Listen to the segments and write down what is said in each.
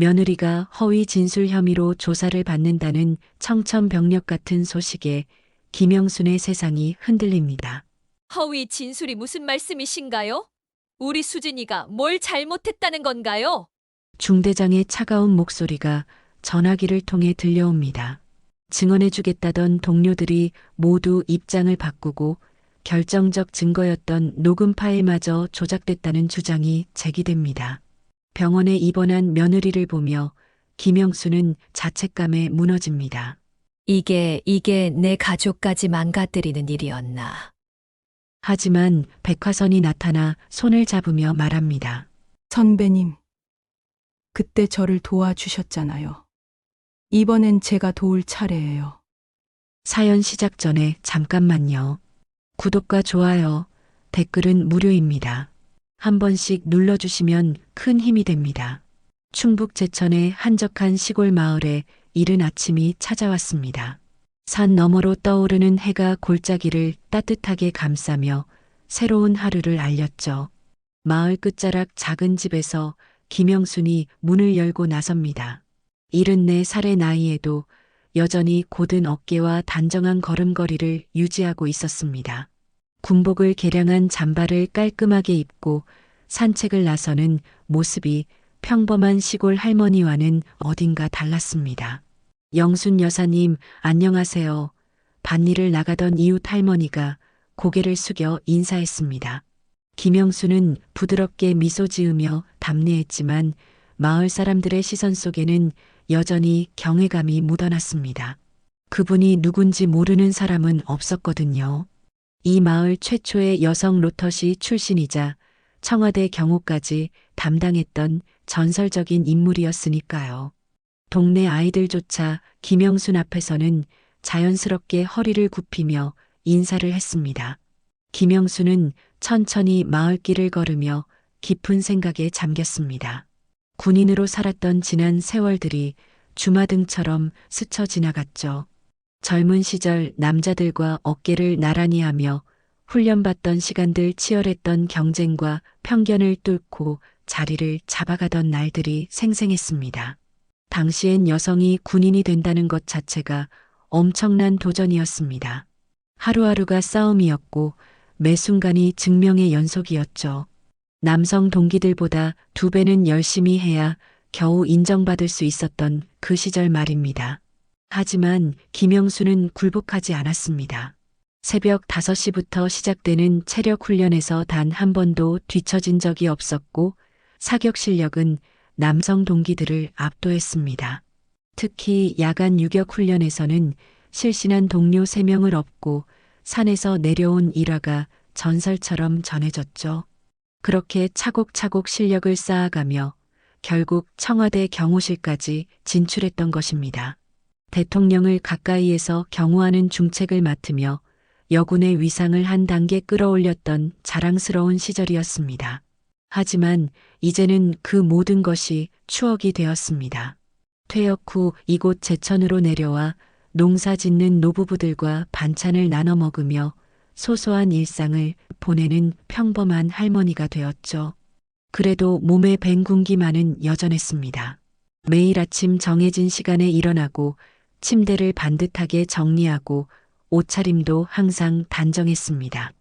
며느리가 허위 진술 혐의로 조사를 받는다는 청천벽력 같은 소식에 김영순의 세상이 흔들립니다. 허위 진술이 무슨 말씀이신가요? 우리 수진이가 뭘 잘못했다는 건가요? 중대장의 차가운 목소리가 전화기를 통해 들려옵니다. 증언해주겠다던 동료들이 모두 입장을 바꾸고 결정적 증거였던 녹음 파일마저 조작됐다는 주장이 제기됩니다. 병원에 입원한 며느리를 보며 김영수는 자책감에 무너집니다. 이게 내 가족까지 망가뜨리는 일이었나? 하지만 백화선이 나타나 손을 잡으며 말합니다. 선배님, 그때 저를 도와주셨잖아요. 이번엔 제가 도울 차례예요. 사연 시작 전에 잠깐만요. 구독과 좋아요, 댓글은 무료입니다. 한 번씩 눌러주시면 큰 힘이 됩니다. 충북 제천의 한적한 시골 마을에 이른 아침이 찾아왔습니다. 산 너머로 떠오르는 해가 골짜기를 따뜻하게 감싸며 새로운 하루를 알렸죠. 마을 끝자락 작은 집에서 김영순이 문을 열고 나섭니다. 74살의 나이에도 여전히 곧은 어깨와 단정한 걸음걸이를 유지하고 있었습니다. 군복을 개량한 잠바를 깔끔하게 입고 산책을 나서는 모습이 평범한 시골 할머니와는 어딘가 달랐습니다. 영순 여사님, 안녕하세요. 밭일을 나가던 이웃 할머니가 고개를 숙여 인사했습니다. 김영수는 부드럽게 미소 지으며 답례했지만 마을 사람들의 시선 속에는 여전히 경외감이 묻어났습니다. 그분이 누군지 모르는 사람은 없었거든요. 이 마을 최초의 여성 로터시 출신이자 청와대 경호까지 담당했던 전설적인 인물이었으니까요. 동네 아이들조차 김영순 앞에서는 자연스럽게 허리를 굽히며 인사를 했습니다. 김영순은 천천히 마을길을 걸으며 깊은 생각에 잠겼습니다. 군인으로 살았던 지난 세월들이 주마등처럼 스쳐 지나갔죠. 젊은 시절 남자들과 어깨를 나란히 하며 훈련받던 시간들, 치열했던 경쟁과 편견을 뚫고 자리를 잡아가던 날들이 생생했습니다. 당시엔 여성이 군인이 된다는 것 자체가 엄청난 도전이었습니다. 하루하루가 싸움이었고 매 순간이 증명의 연속이었죠. 남성 동기들보다 2배는 열심히 해야 겨우 인정받을 수 있었던 그 시절 말입니다. 하지만 김영수는 굴복하지 않았습니다. 새벽 5시부터 시작되는 체력 훈련에서 단 한 번도 뒤처진 적이 없었고 사격 실력은 남성 동기들을 압도했습니다. 특히 야간 유격 훈련에서는 실신한 동료 3명을 업고 산에서 내려온 일화가 전설처럼 전해졌죠. 그렇게 차곡차곡 실력을 쌓아가며 결국 청와대 경호실까지 진출했던 것입니다. 대통령을 가까이에서 경호하는 중책을 맡으며 여군의 위상을 한 단계 끌어올렸던 자랑스러운 시절이었습니다. 하지만 이제는 그 모든 것이 추억이 되었습니다. 퇴역 후 이곳 제천으로 내려와 농사 짓는 노부부들과 반찬을 나눠 먹으며 소소한 일상을 보내는 평범한 할머니가 되었죠. 그래도 몸에 밴 군기만은 여전했습니다. 매일 아침 정해진 시간에 일어나고 침대를 반듯하게 정리하고 옷차림도 항상 단정했습니다.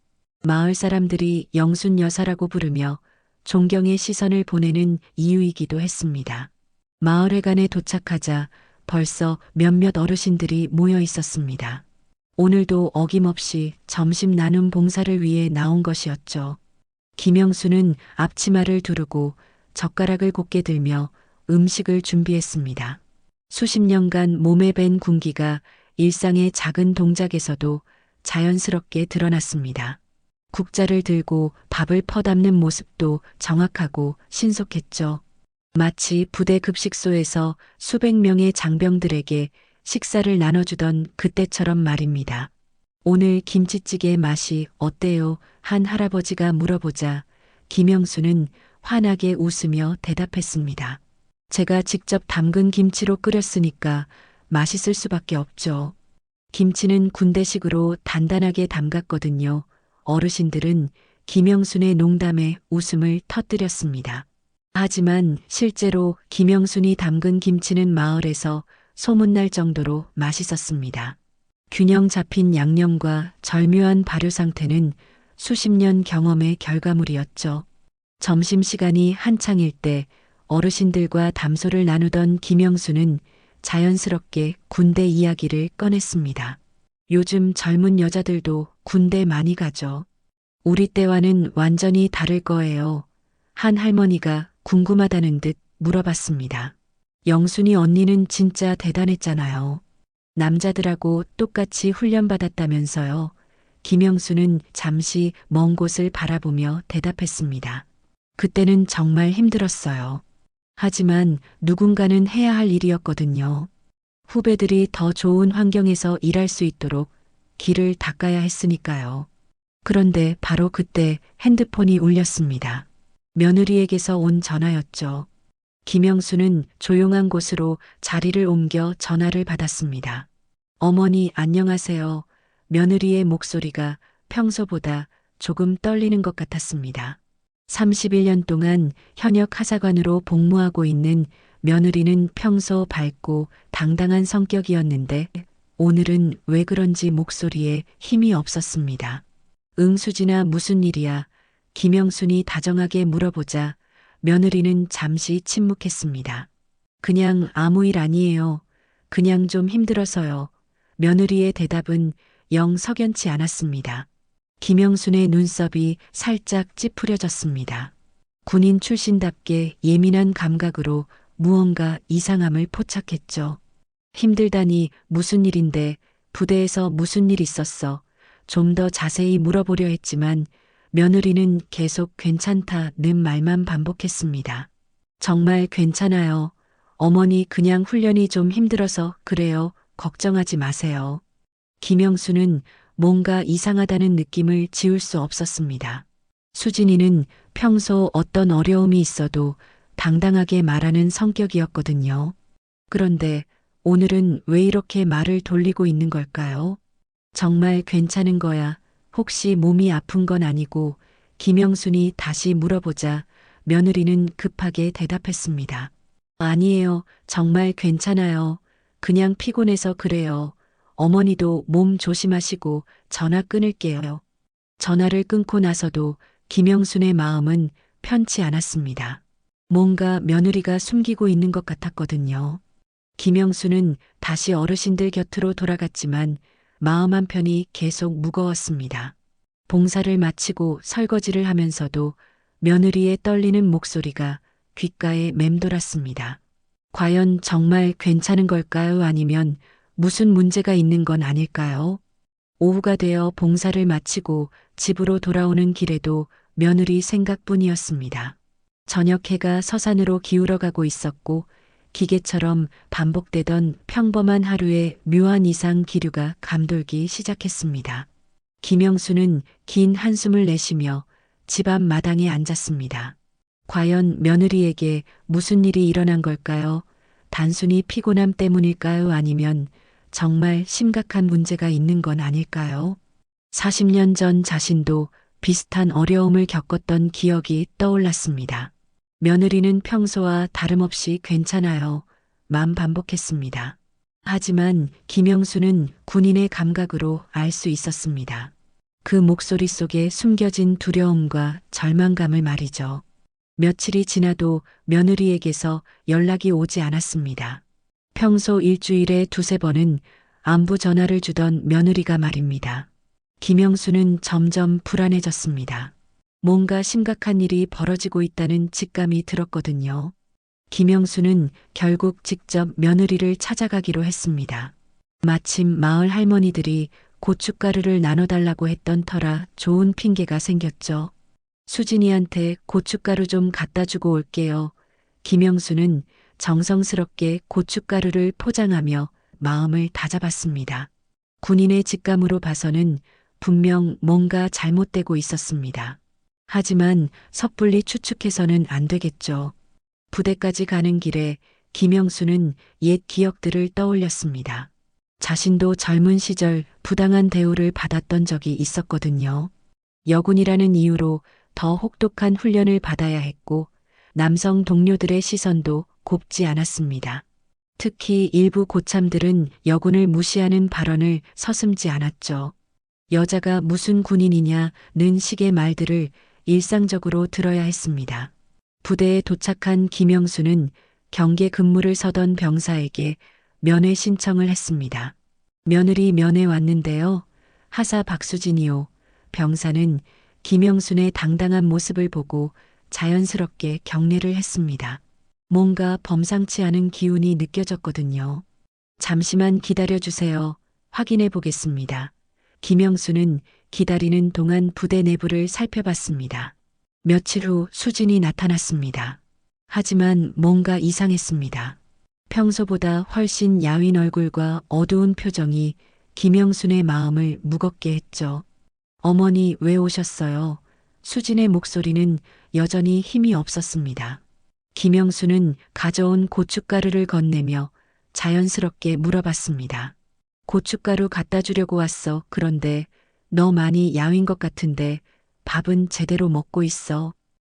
마을 사람들이 영순 여사라고 부르며 존경의 시선을 보내는 이유이기도 했습니다. 마을회관에 도착하자 벌써 몇몇 어르신들이 모여 있었습니다. 오늘도 어김없이 점심 나눔 봉사를 위해 나온 것이었죠. 김영수는 앞치마를 두르고 젓가락을 곧게 들며 음식을 준비했습니다. 수십 년간 몸에 밴 군기가 일상의 작은 동작에서도 자연스럽게 드러났습니다. 국자를 들고 밥을 퍼담는 모습도 정확하고 신속했죠. 마치 부대 급식소에서 수백 명의 장병들에게 식사를 나눠주던 그때처럼 말입니다. 오늘 김치찌개 맛이 어때요? 한 할아버지가 물어보자 김영수는 환하게 웃으며 대답했습니다. 제가 직접 담근 김치로 끓였으니까 맛있을 수밖에 없죠. 김치는 군대식으로 단단하게 담갔거든요. 어르신들은 김영순의 농담에 웃음을 터뜨렸습니다. 하지만 실제로 김영순이 담근 김치는 마을에서 소문날 정도로 맛있었습니다. 균형 잡힌 양념과 절묘한 발효 상태는 수십 년 경험의 결과물이었죠. 점심시간이 한창일 때 어르신들과 담소를 나누던 김영수는 자연스럽게 군대 이야기를 꺼냈습니다. 요즘 젊은 여자들도 군대 많이 가죠. 우리 때와는 완전히 다를 거예요. 한 할머니가 궁금하다는 듯 물어봤습니다. 영순이 언니는 진짜 대단했잖아요. 남자들하고 똑같이 훈련받았다면서요. 김영수는 잠시 먼 곳을 바라보며 대답했습니다. 그때는 정말 힘들었어요. 하지만 누군가는 해야 할 일이었거든요. 후배들이 더 좋은 환경에서 일할 수 있도록 길을 닦아야 했으니까요. 그런데 바로 그때 핸드폰이 울렸습니다. 며느리에게서 온 전화였죠. 김영수는 조용한 곳으로 자리를 옮겨 전화를 받았습니다. 어머니 안녕하세요. 며느리의 목소리가 평소보다 조금 떨리는 것 같았습니다. 31년 동안 현역 하사관으로 복무하고 있는 며느리는 평소 밝고 당당한 성격이었는데 오늘은 왜 그런지 목소리에 힘이 없었습니다. 수진아 무슨 일이야? 김영순이 다정하게 물어보자 며느리는 잠시 침묵했습니다. 그냥 아무 일 아니에요. 그냥 좀 힘들어서요. 며느리의 대답은 영 석연치 않았습니다. 김영순의 눈썹이 살짝 찌푸려졌습니다. 군인 출신답게 예민한 감각으로 무언가 이상함을 포착했죠. 힘들다니 무슨 일인데 부대에서 무슨 일 있었어? 좀 더 자세히 물어보려 했지만 며느리는 계속 괜찮다는 말만 반복했습니다. 정말 괜찮아요. 어머니 그냥 훈련이 좀 힘들어서 그래요. 걱정하지 마세요. 김영수는 뭔가 이상하다는 느낌을 지울 수 없었습니다. 수진이는 평소 어떤 어려움이 있어도 당당하게 말하는 성격이었거든요. 그런데 오늘은 왜 이렇게 말을 돌리고 있는 걸까요? 정말 괜찮은 거야. 혹시 몸이 아픈 건 아니고 김영순이 다시 물어보자 며느리는 급하게 대답했습니다. 아니에요. 정말 괜찮아요. 그냥 피곤해서 그래요. 어머니도 몸 조심하시고 전화 끊을게요. 전화를 끊고 나서도 김영순의 마음은 편치 않았습니다. 뭔가 며느리가 숨기고 있는 것 같았거든요. 김영순은 다시 어르신들 곁으로 돌아갔지만 마음 한편이 계속 무거웠습니다. 봉사를 마치고 설거지를 하면서도 며느리의 떨리는 목소리가 귓가에 맴돌았습니다. 과연 정말 괜찮은 걸까요? 아니면 무슨 문제가 있는 건 아닐까요? 오후가 되어 봉사를 마치고 집으로 돌아오는 길에도 며느리 생각뿐이었습니다. 저녁 해가 서산으로 기울어가고 있었고 기계처럼 반복되던 평범한 하루에 묘한 이상 기류가 감돌기 시작했습니다. 김영수는 긴 한숨을 내쉬며 집 앞 마당에 앉았습니다. 과연 며느리에게 무슨 일이 일어난 걸까요? 단순히 피곤함 때문일까요? 아니면 정말 심각한 문제가 있는 건 아닐까요? 40년 전 자신도 비슷한 어려움을 겪었던 기억이 떠올랐습니다. 며느리는 평소와 다름없이 괜찮아요. 만 반복했습니다. 하지만 김영수는 군인의 감각으로 알 수 있었습니다. 그 목소리 속에 숨겨진 두려움과 절망감을 말이죠. 며칠이 지나도 며느리에게서 연락이 오지 않았습니다. 평소 일주일에 두세 번은 안부 전화를 주던 며느리가 말입니다. 김영수는 점점 불안해졌습니다. 뭔가 심각한 일이 벌어지고 있다는 직감이 들었거든요. 김영수는 결국 직접 며느리를 찾아가기로 했습니다. 마침 마을 할머니들이 고춧가루를 나눠달라고 했던 터라 좋은 핑계가 생겼죠. 수진이한테 고춧가루 좀 갖다 주고 올게요. 김영수는 정성스럽게 고춧가루를 포장하며 마음을 다잡았습니다. 군인의 직감으로 봐서는 분명 뭔가 잘못되고 있었습니다. 하지만 섣불리 추측해서는 안 되겠죠. 부대까지 가는 길에 김영수는 옛 기억들을 떠올렸습니다. 자신도 젊은 시절 부당한 대우를 받았던 적이 있었거든요. 여군이라는 이유로 더 혹독한 훈련을 받아야 했고 남성 동료들의 시선도 곱지 않았습니다. 특히 일부 고참들은 여군을 무시하는 발언을 서슴지 않았죠. 여자가 무슨 군인이냐는 식의 말들을 일상적으로 들어야 했습니다. 부대에 도착한 김영수는 경계 근무를 서던 병사에게 면회 신청을 했습니다. 며느리 면회 왔는데요. 하사 박수진이요. 병사는 김영순의 당당한 모습을 보고 자연스럽게 경례를 했습니다. 뭔가 범상치 않은 기운이 느껴졌거든요. 잠시만 기다려주세요. 확인해 보겠습니다. 김영수는 기다리는 동안 부대 내부를 살펴봤습니다. 며칠 후 수진이 나타났습니다. 하지만 뭔가 이상했습니다. 평소보다 훨씬 야윈 얼굴과 어두운 표정이 김영순의 마음을 무겁게 했죠. 어머니 왜 오셨어요? 수진의 목소리는 여전히 힘이 없었습니다. 김영수는 가져온 고춧가루를 건네며 자연스럽게 물어봤습니다. 고춧가루 갖다 주려고 왔어. 그런데 너 많이 야윈 것 같은데 밥은 제대로 먹고 있어.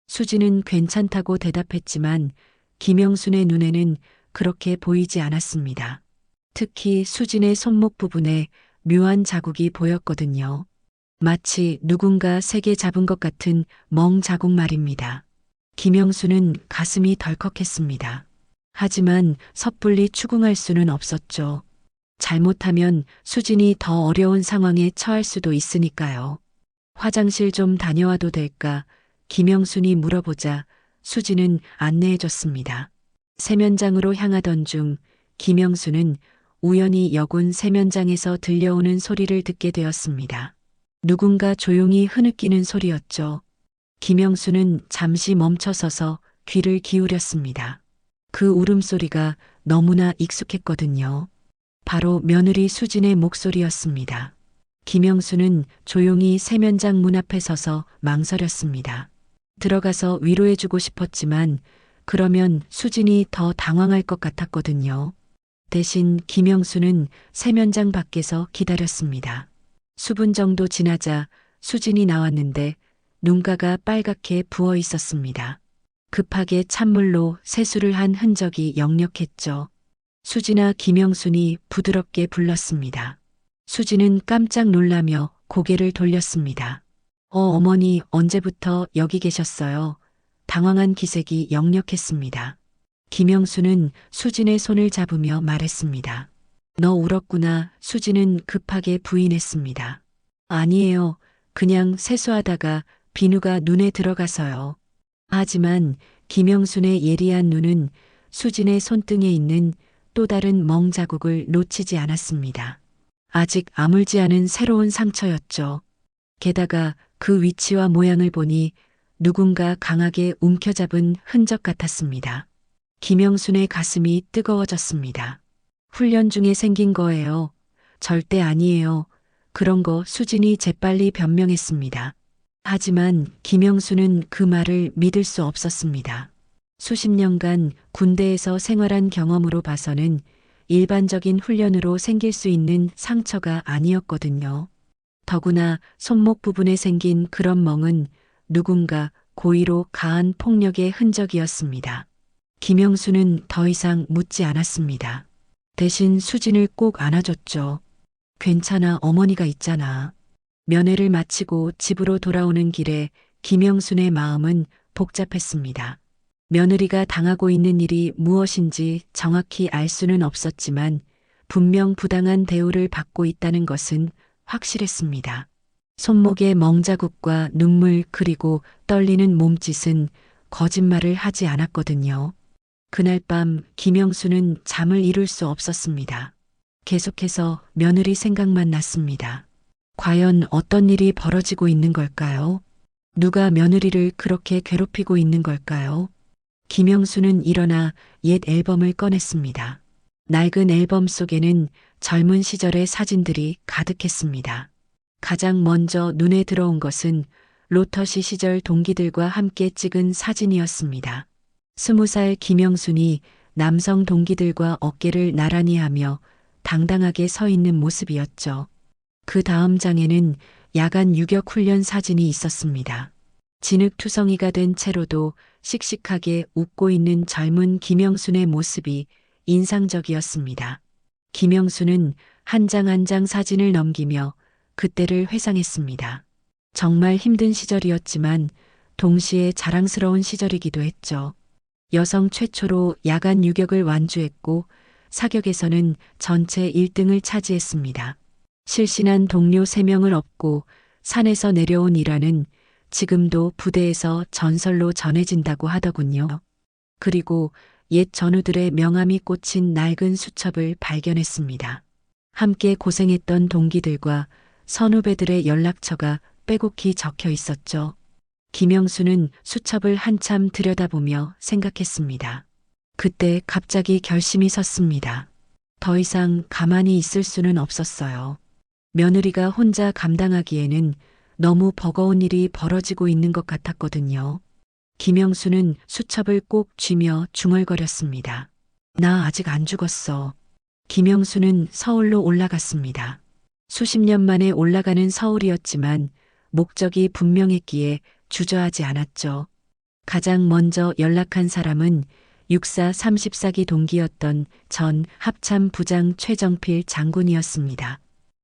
수진은 괜찮다고 대답했지만 김영순의 눈에는 그렇게 보이지 않았습니다. 특히 수진의 손목 부분에 묘한 자국이 보였거든요. 마치 누군가 세게 잡은 것 같은 멍 자국 말입니다. 김영수는 가슴이 덜컥했습니다. 하지만 섣불리 추궁할 수는 없었죠. 잘못하면 수진이 더 어려운 상황에 처할 수도 있으니까요. 화장실 좀 다녀와도 될까? 김영순이 물어보자 수진은 안내해줬습니다. 세면장으로 향하던 중 김영수는 우연히 여군 세면장에서 들려오는 소리를 듣게 되었습니다. 누군가 조용히 흐느끼는 소리였죠. 김영수는 잠시 멈춰서서 귀를 기울였습니다. 그 울음소리가 너무나 익숙했거든요. 바로 며느리 수진의 목소리였습니다. 김영수는 조용히 세면장 문 앞에 서서 망설였습니다. 들어가서 위로해주고 싶었지만 그러면 수진이 더 당황할 것 같았거든요. 대신 김영수는 세면장 밖에서 기다렸습니다. 수분 정도 지나자 수진이 나왔는데 눈가가 빨갛게 부어 있었습니다. 급하게 찬물로 세수를 한 흔적이 역력했죠. 수진아 김영순이 부드럽게 불렀습니다. 수진은 깜짝 놀라며 고개를 돌렸습니다. 어머니 언제부터 여기 계셨어요? 당황한 기색이 역력했습니다. 김영수는 수진의 손을 잡으며 말했습니다. 너 울었구나. 수진은 급하게 부인했습니다. 아니에요. 그냥 세수하다가 비누가 눈에 들어가서요. 하지만 김영순의 예리한 눈은 수진의 손등에 있는 또 다른 멍 자국을 놓치지 않았습니다. 아직 아물지 않은 새로운 상처였죠. 게다가 그 위치와 모양을 보니 누군가 강하게 움켜잡은 흔적 같았습니다. 김영순의 가슴이 뜨거워졌습니다. 훈련 중에 생긴 거예요. 절대 아니에요. 그런 거 수진이 재빨리 변명했습니다. 하지만 김영수는 그 말을 믿을 수 없었습니다. 수십 년간 군대에서 생활한 경험으로 봐서는 일반적인 훈련으로 생길 수 있는 상처가 아니었거든요. 더구나 손목 부분에 생긴 그런 멍은 누군가 고의로 가한 폭력의 흔적이었습니다. 김영수는 더 이상 묻지 않았습니다. 대신 수진을 꼭 안아줬죠. 괜찮아, 어머니가 있잖아. 면회를 마치고 집으로 돌아오는 길에 김영순의 마음은 복잡했습니다. 며느리가 당하고 있는 일이 무엇인지 정확히 알 수는 없었지만 분명 부당한 대우를 받고 있다는 것은 확실했습니다. 손목의 멍자국과 눈물 그리고 떨리는 몸짓은 거짓말을 하지 않았거든요. 그날 밤 김영수는 잠을 이룰 수 없었습니다. 계속해서 며느리 생각만 났습니다. 과연 어떤 일이 벌어지고 있는 걸까요? 누가 며느리를 그렇게 괴롭히고 있는 걸까요? 김영수는 일어나 옛 앨범을 꺼냈습니다. 낡은 앨범 속에는 젊은 시절의 사진들이 가득했습니다. 가장 먼저 눈에 들어온 것은 로터시 시절 동기들과 함께 찍은 사진이었습니다. 20살 김영순이 남성 동기들과 어깨를 나란히 하며 당당하게 서 있는 모습이었죠. 그 다음 장에는 야간 유격 훈련 사진이 있었습니다. 진흙투성이가 된 채로도 씩씩하게 웃고 있는 젊은 김영순의 모습이 인상적이었습니다. 김영순은 한 장 한 장 사진을 넘기며 그때를 회상했습니다. 정말 힘든 시절이었지만 동시에 자랑스러운 시절이기도 했죠. 여성 최초로 야간 유격을 완주했고 사격에서는 전체 1등을 차지했습니다. 실신한 동료 3명을 업고 산에서 내려온 일화는 지금도 부대에서 전설로 전해진다고 하더군요. 그리고 옛 전우들의 명함이 꽂힌 낡은 수첩을 발견했습니다. 함께 고생했던 동기들과 선후배들의 연락처가 빼곡히 적혀 있었죠. 김영수는 수첩을 한참 들여다보며 생각했습니다. 그때 갑자기 결심이 섰습니다. 더 이상 가만히 있을 수는 없었어요. 며느리가 혼자 감당하기에는 너무 버거운 일이 벌어지고 있는 것 같았거든요. 김영수는 수첩을 꼭 쥐며 중얼거렸습니다. 나 아직 안 죽었어. 김영수는 서울로 올라갔습니다. 수십 년 만에 올라가는 서울이었지만 목적이 분명했기에 주저하지 않았죠. 가장 먼저 연락한 사람은 육사 34기 동기였던 전 합참 부장 최정필 장군이었습니다.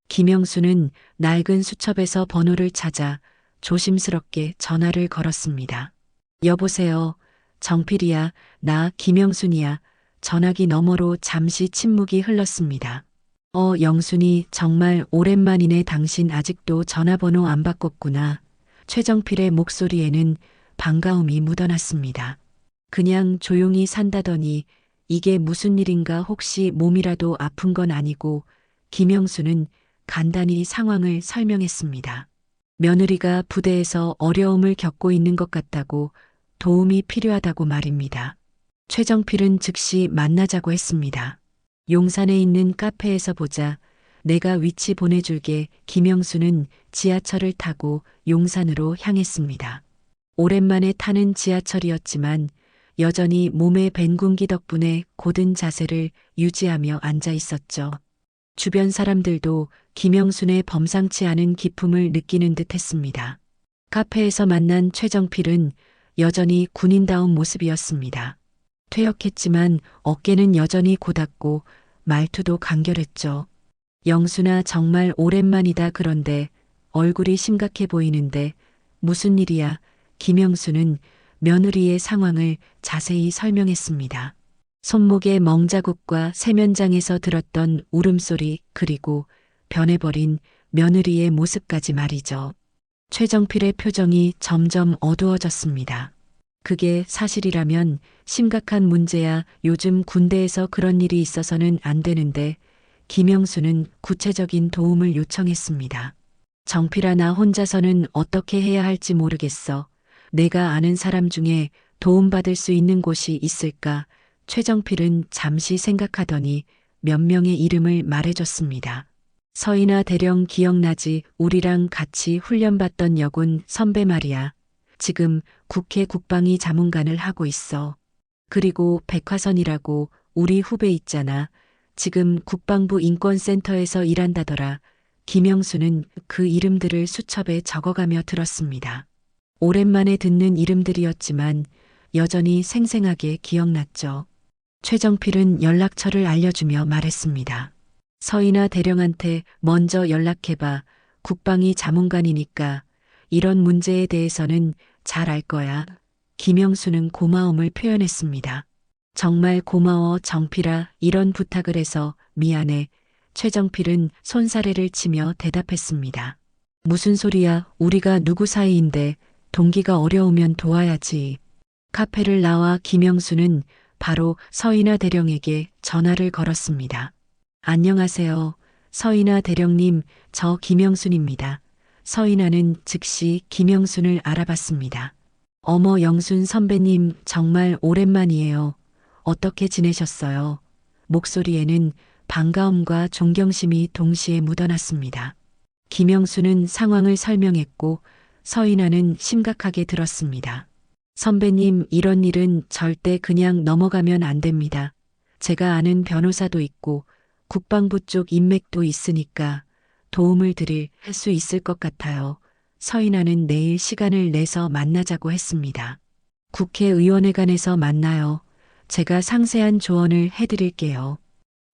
김영수는 낡은 수첩에서 번호를 찾아 조심스럽게 전화를 걸었습니다. 여보세요. 정필이야. 나 김영순이야. 전화기 너머로 잠시 침묵이 흘렀습니다. 영순이 정말 오랜만이네. 당신 아직도 전화번호 안 바꿨구나. 최정필의 목소리에는 반가움이 묻어났습니다. 그냥 조용히 산다더니 이게 무슨 일인가. 혹시 몸이라도 아픈 건 아니고. 김영수는 간단히 상황을 설명했습니다. 며느리가 부대에서 어려움을 겪고 있는 것 같다고, 도움이 필요하다고 말입니다. 최정필은 즉시 만나자고 했습니다. 용산에 있는 카페에서 보자. 내가 위치 보내줄게. 김영수는 지하철을 타고 용산으로 향했습니다. 오랜만에 타는 지하철이었지만 여전히 몸에 밴군기 덕분에 고든 자세를 유지하며 앉아 있었죠. 주변 사람들도 김영순의 범상치 않은 기품을 느끼는 듯 했습니다. 카페에서 만난 최정필은 여전히 군인다운 모습이었습니다. 퇴역했지만 어깨는 여전히 곧았고 말투도 간결했죠. 영순아, 정말 오랜만이다. 그런데 얼굴이 심각해 보이는데 무슨 일이야? 김영수는 며느리의 상황을 자세히 설명했습니다. 손목의 멍자국과 세면장에서 들었던 울음소리, 그리고 변해버린 며느리의 모습까지 말이죠. 최정필의 표정이 점점 어두워졌습니다. 그게 사실이라면 심각한 문제야. 요즘 군대에서 그런 일이 있어서는 안 되는데. 김영수는 구체적인 도움을 요청했습니다. 정필아, 나 혼자서는 어떻게 해야 할지 모르겠어. 내가 아는 사람 중에 도움받을 수 있는 곳이 있을까? 최정필은 잠시 생각하더니 몇 명의 이름을 말해줬습니다. 서인아 대령 기억나지? 우리랑 같이 훈련받던 여군 선배 말이야. 지금 국회 국방위 자문관을 하고 있어. 그리고 백화선이라고 우리 후배 있잖아. 지금 국방부 인권센터에서 일한다더라. 김영수는 그 이름들을 수첩에 적어가며 들었습니다. 오랜만에 듣는 이름들이었지만 여전히 생생하게 기억났죠. 최정필은 연락처를 알려주며 말했습니다. 서인아 대령한테 먼저 연락해봐. 국방위 자문관이니까 이런 문제에 대해서는 잘 알 거야. 김영수는 고마움을 표현했습니다. 정말 고마워 정필아. 이런 부탁을 해서 미안해. 최정필은 손사래를 치며 대답했습니다. 무슨 소리야? 우리가 누구 사이인데. 동기가 어려우면 도와야지. 카페를 나와 김영수는 바로 서인아 대령에게 전화를 걸었습니다. 안녕하세요. 서인아 대령님, 저 김영순입니다. 서인아는 즉시 김영순을 알아봤습니다. 어머, 영순 선배님, 정말 오랜만이에요. 어떻게 지내셨어요? 목소리에는 반가움과 존경심이 동시에 묻어났습니다. 김영수는 상황을 설명했고 서인아는 심각하게 들었습니다. 선배님, 이런 일은 절대 그냥 넘어가면 안 됩니다. 제가 아는 변호사도 있고 국방부 쪽 인맥도 있으니까 도움을 드릴 수 있을 것 같아요. 서인아는 내일 시간을 내서 만나자고 했습니다. 국회의원회관에서 만나요. 제가 상세한 조언을 해드릴게요.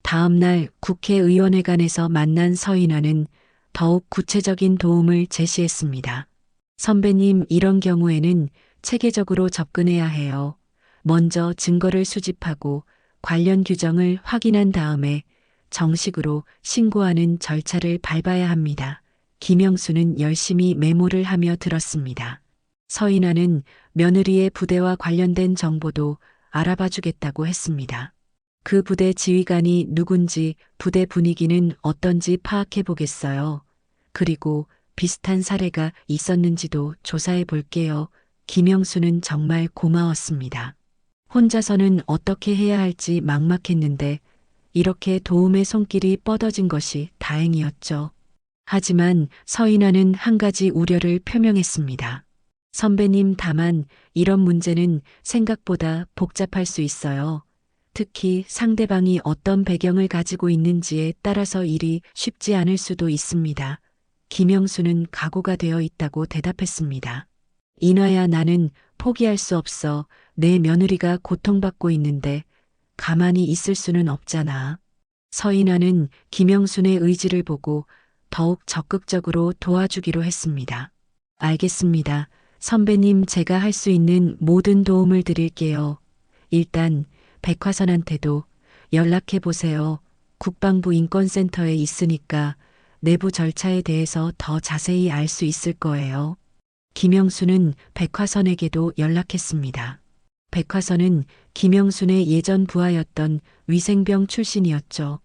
다음 날 국회의원회관에서 만난 서인화는 더욱 구체적인 도움을 제시했습니다. 선배님, 이런 경우에는 체계적으로 접근해야 해요. 먼저 증거를 수집하고 관련 규정을 확인한 다음에 정식으로 신고하는 절차를 밟아야 합니다. 김영수는 열심히 메모를 하며 들었습니다. 서인화는 며느리의 부대와 관련된 정보도 알아봐 주겠다고 했습니다. 그 부대 지휘관이 누군지, 부대 분위기는 어떤지 파악해 보겠어요. 그리고 비슷한 사례가 있었는지도 조사해 볼게요. 김영수는 정말 고마웠습니다. 혼자서는 어떻게 해야 할지 막막했는데 이렇게 도움의 손길이 뻗어진 것이 다행이었죠. 하지만 서인화는 한 가지 우려를 표명했습니다. 선배님, 다만 이런 문제는 생각보다 복잡할 수 있어요. 특히 상대방이 어떤 배경을 가지고 있는지에 따라서 일이 쉽지 않을 수도 있습니다. 김영수는 각오가 되어 있다고 대답했습니다. 인화야, 나는 포기할 수 없어. 내 며느리가 고통받고 있는데 가만히 있을 수는 없잖아. 서인화는 김영순의 의지를 보고 더욱 적극적으로 도와주기로 했습니다. 알겠습니다. 선배님, 제가 할 수 있는 모든 도움을 드릴게요. 일단 백화선한테도 연락해 보세요. 국방부 인권센터에 있으니까 내부 절차에 대해서 더 자세히 알 수 있을 거예요. 김영수는 백화선에게도 연락했습니다. 백화선은 김영순의 예전 부하였던 위생병 출신이었죠.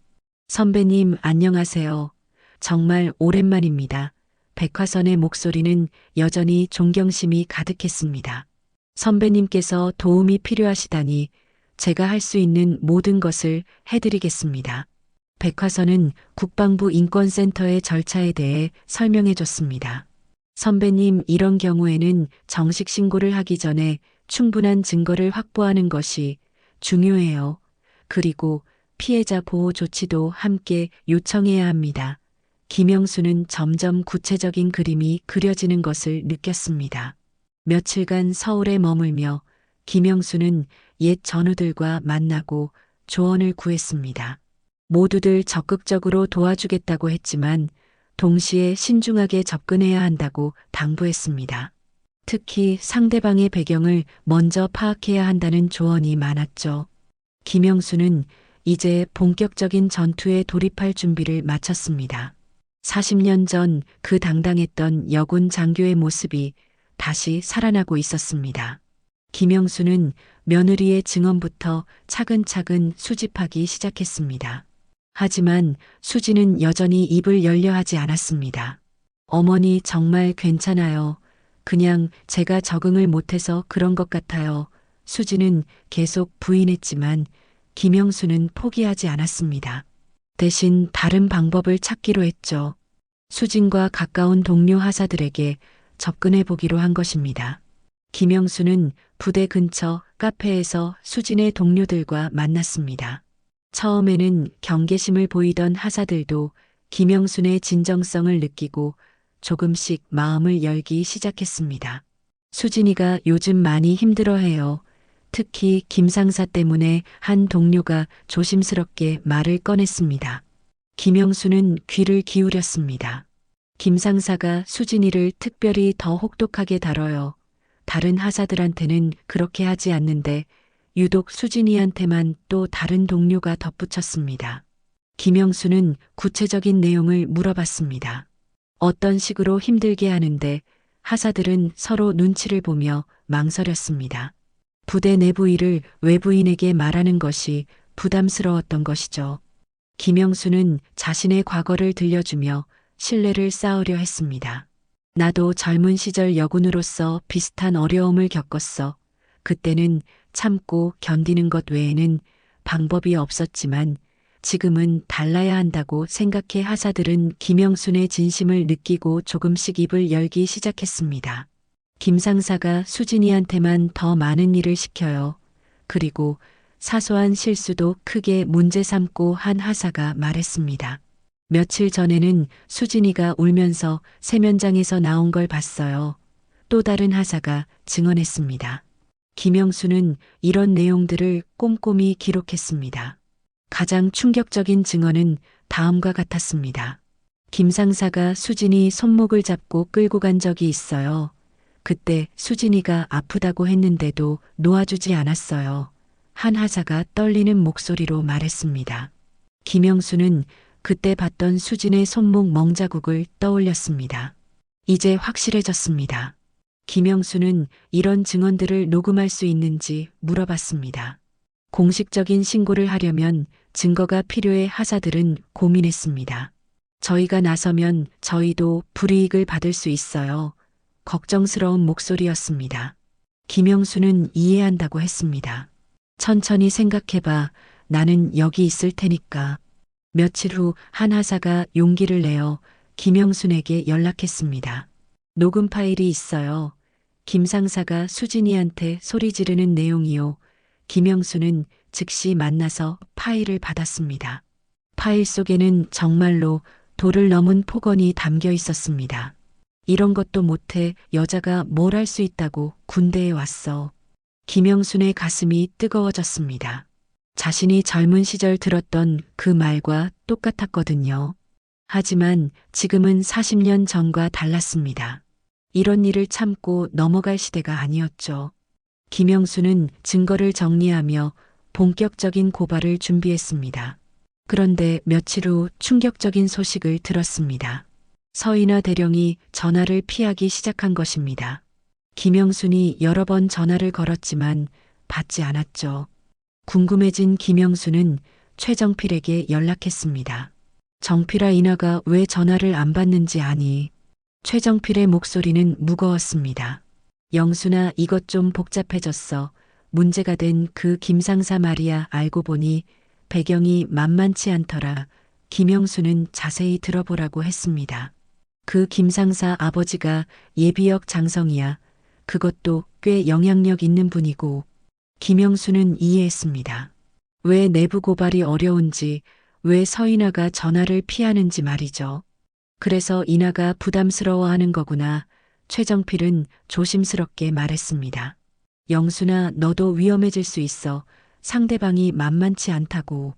선배님, 안녕하세요. 정말 오랜만입니다. 백화선의 목소리는 여전히 존경심이 가득했습니다. 선배님께서 도움이 필요하시다니 제가 할 수 있는 모든 것을 해드리겠습니다. 백화선은 국방부 인권센터의 절차에 대해 설명해 줬습니다. 선배님, 이런 경우에는 정식 신고를 하기 전에 충분한 증거를 확보하는 것이 중요해요. 그리고 피해자 보호 조치도 함께 요청해야 합니다. 김영수는 점점 구체적인 그림이 그려지는 것을 느꼈습니다. 며칠간 서울에 머물며 김영수는 옛 전우들과 만나고 조언을 구했습니다. 모두들 적극적으로 도와주겠다고 했지만 동시에 신중하게 접근해야 한다고 당부했습니다. 특히 상대방의 배경을 먼저 파악해야 한다는 조언이 많았죠. 김영수는 이제 본격적인 전투에 돌입할 준비를 마쳤습니다. 40년 전 그 당당했던 여군 장교의 모습이 다시 살아나고 있었습니다. 김영수는 며느리의 증언부터 차근차근 수집하기 시작했습니다. 하지만 수지는 여전히 입을 열려 하지 않았습니다. 어머니, 정말 괜찮아요. 그냥 제가 적응을 못해서 그런 것 같아요. 수지는 계속 부인했지만 김영수는 포기하지 않았습니다. 대신 다른 방법을 찾기로 했죠. 수진과 가까운 동료 하사들에게 접근해 보기로 한 것입니다. 김영수는 부대 근처 카페에서 수진의 동료들과 만났습니다. 처음에는 경계심을 보이던 하사들도 김영순의 진정성을 느끼고 조금씩 마음을 열기 시작했습니다. 수진이가 요즘 많이 힘들어해요. 특히 김 상사 때문에 한 동료가 조심스럽게 말을 꺼냈습니다. 김영수는 귀를 기울였습니다. 김 상사가 수진이를 특별히 더 혹독하게 다뤄요. 다른 하사들한테는 그렇게 하지 않는데 유독 수진이한테만 또 다른 동료가 덧붙였습니다. 김영수는 구체적인 내용을 물어봤습니다. 어떤 식으로 힘들게 하는데 하사들은 서로 눈치를 보며 망설였습니다. 부대 내부 일을 외부인에게 말하는 것이 부담스러웠던 것이죠. 김영수는 자신의 과거를 들려주며 신뢰를 쌓으려 했습니다. 나도 젊은 시절 여군으로서 비슷한 어려움을 겪었어. 그때는 참고 견디는 것 외에는 방법이 없었지만 지금은 달라야 한다고 생각해. 하사들은 김영순의 진심을 느끼고 조금씩 입을 열기 시작했습니다. 김 상사가 수진이한테만 더 많은 일을 시켜요. 그리고 사소한 실수도 크게 문제 삼고 한 하사가 말했습니다. 며칠 전에는 수진이가 울면서 세면장에서 나온 걸 봤어요. 또 다른 하사가 증언했습니다. 김영수는 이런 내용들을 꼼꼼히 기록했습니다. 가장 충격적인 증언은 다음과 같았습니다. 김 상사가 수진이 손목을 잡고 끌고 간 적이 있어요. 그때 수진이가 아프다고 했는데도 놓아주지 않았어요. 한 하사가 떨리는 목소리로 말했습니다. 김영수는 그때 봤던 수진의 손목 멍자국을 떠올렸습니다. 이제 확실해졌습니다. 김영수는 이런 증언들을 녹음할 수 있는지 물어봤습니다. 공식적인 신고를 하려면 증거가 필요해 하사들은 고민했습니다. 저희가 나서면 저희도 불이익을 받을 수 있어요. 걱정스러운 목소리였습니다. 김영수는 이해한다고 했습니다. 천천히 생각해봐. 나는 여기 있을 테니까. 며칠 후 한 하사가 용기를 내어 김영순에게 연락했습니다. 녹음 파일이 있어요. 김 상사가 수진이한테 소리 지르는 내용이요. 김영수는 즉시 만나서 파일을 받았습니다. 파일 속에는 정말로 도를 넘은 폭언이 담겨 있었습니다. 이런 것도 못해 여자가 뭘 할 수 있다고 군대에 왔어. 김영순의 가슴이 뜨거워졌습니다. 자신이 젊은 시절 들었던 그 말과 똑같았거든요. 하지만 지금은 40년 전과 달랐습니다. 이런 일을 참고 넘어갈 시대가 아니었죠. 김영수는 증거를 정리하며 본격적인 고발을 준비했습니다. 그런데 며칠 후 충격적인 소식을 들었습니다. 서인화 대령이 전화를 피하기 시작한 것입니다. 김영순이 여러 번 전화를 걸었지만 받지 않았죠. 궁금해진 김영수는 최정필에게 연락했습니다. 정필아, 인화가 왜 전화를 안 받는지 아니? 최정필의 목소리는 무거웠습니다. 영순아, 이것 좀 복잡해졌어. 문제가 된 그 김상사 말이야. 알고 보니 배경이 만만치 않더라. 김영수는 자세히 들어보라고 했습니다. 그 김상사 아버지가 예비역 장성이야. 그것도 꽤 영향력 있는 분이고. 김영수는 이해했습니다. 왜 내부 고발이 어려운지, 왜 서인아가 전화를 피하는지 말이죠. 그래서 인아가 부담스러워하는 거구나. 최정필은 조심스럽게 말했습니다. 영순아, 너도 위험해질 수 있어. 상대방이 만만치 않다고.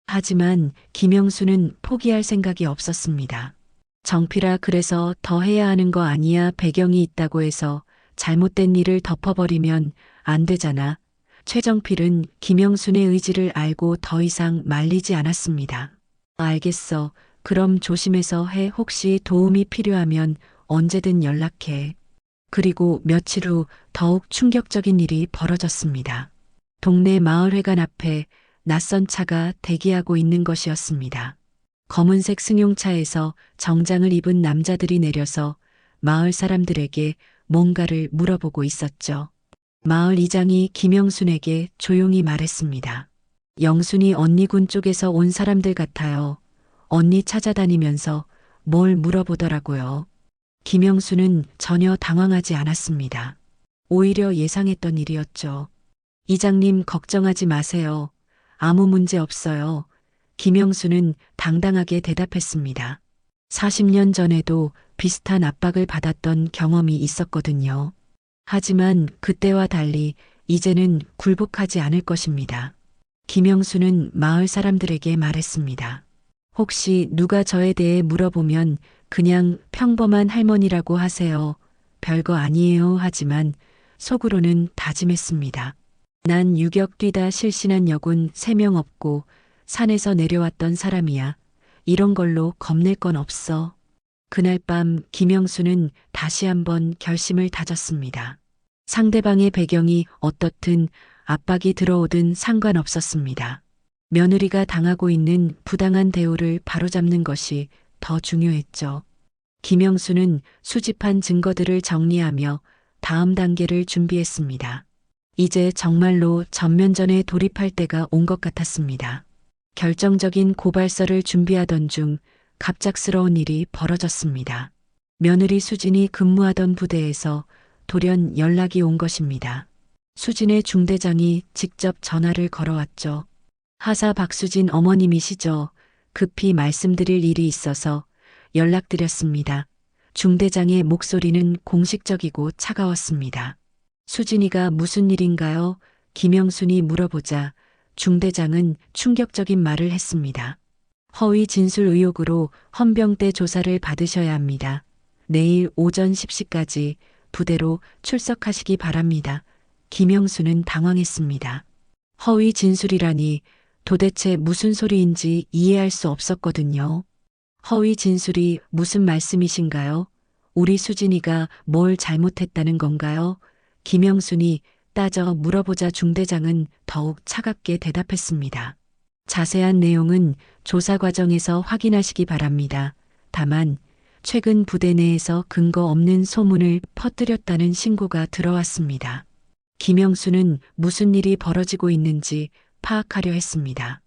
하지만 김영수는 포기할 생각이 없었습니다. 정필아, 그래서 더 해야 하는 거 아니야. 배경이 있다고 해서 잘못된 일을 덮어버리면 안 되잖아. 최정필은 김영순의 의지를 알고 더 이상 말리지 않았습니다. 알겠어. 그럼 조심해서 해. 혹시 도움이 필요하면 언제든 연락해. 그리고 며칠 후 더욱 충격적인 일이 벌어졌습니다. 동네 마을회관 앞에 낯선 차가 대기하고 있는 것이었습니다. 검은색 승용차에서 정장을 입은 남자들이 내려서 마을 사람들에게 뭔가를 물어보고 있었죠. 마을 이장이 김영순에게 조용히 말했습니다. 영순이 언니 군 쪽에서 온 사람들 같아요. 언니 찾아다니면서 뭘 물어보더라고요. 김영순은 전혀 당황하지 않았습니다. 오히려 예상했던 일이었죠. 이장님, 걱정하지 마세요. 아무 문제 없어요. 김영순은 당당하게 대답했습니다. 40년 전에도 비슷한 압박을 받았던 경험이 있었거든요. 하지만 그때와 달리 이제는 굴복하지 않을 것입니다. 김영수는 마을 사람들에게 말했습니다. 혹시 누가 저에 대해 물어보면 그냥 평범한 할머니라고 하세요. 별거 아니에요. 하지만 속으로는 다짐했습니다. 난 유격 뛰다 실신한 여군 3명 없고 산에서 내려왔던 사람이야. 이런 걸로 겁낼 건 없어. 그날 밤 김영수는 다시 한번 결심을 다졌습니다. 상대방의 배경이 어떻든 압박이 들어오든 상관없었습니다. 며느리가 당하고 있는 부당한 대우를 바로잡는 것이 더 중요했죠. 김영수는 수집한 증거들을 정리하며 다음 단계를 준비했습니다. 이제 정말로 전면전에 돌입할 때가 온 것 같았습니다. 결정적인 고발서를 준비하던 중 갑작스러운 일이 벌어졌습니다. 며느리 수진이 근무하던 부대에서 돌연 연락이 온 것입니다. 수진의 중대장이 직접 전화를 걸어왔죠. 하사 박수진 어머님이시죠? 급히 말씀드릴 일이 있어서 연락드렸습니다. 중대장의 목소리는 공식적이고 차가웠습니다. 수진이가 무슨 일인가요? 김영순이 물어보자 중대장은 충격적인 말을 했습니다. 허위 진술 의혹으로 헌병대 조사를 받으셔야 합니다. 내일 오전 10시까지 부대로 출석하시기 바랍니다. 김영수는 당황했습니다. 허위 진술이라니 도대체 무슨 소리인지 이해할 수 없었거든요. 허위 진술이 무슨 말씀이신가요? 우리 수진이가 뭘 잘못했다는 건가요? 김영순이 따져 물어보자 중대장은 더욱 차갑게 대답했습니다. 자세한 내용은 조사 과정에서 확인하시기 바랍니다. 다만 최근 부대 내에서 근거 없는 소문을 퍼뜨렸다는 신고가 들어왔습니다. 김영수는 무슨 일이 벌어지고 있는지 파악하려 했습니다.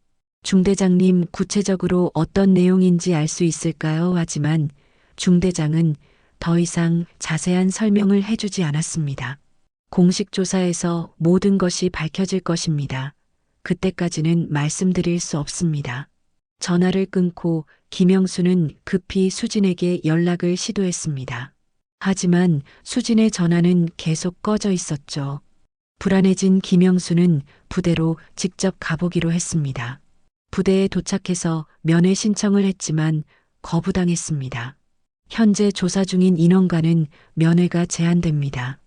중대장님, 구체적으로 어떤 내용인지 알 수 있을까요? 하지만 중대장은 더 이상 자세한 설명을 해주지 않았습니다. 공식 조사에서 모든 것이 밝혀질 것입니다. 그때까지는 말씀드릴 수 없습니다. 전화를 끊고 김영수는 급히 수진에게 연락을 시도했습니다. 하지만 수진의 전화는 계속 꺼져 있었죠. 불안해진 김영수는 부대로 직접 가보기로 했습니다. 부대에 도착해서 면회 신청을 했지만 거부당했습니다. 현재 조사 중인 인원과는 면회가 제한됩니다.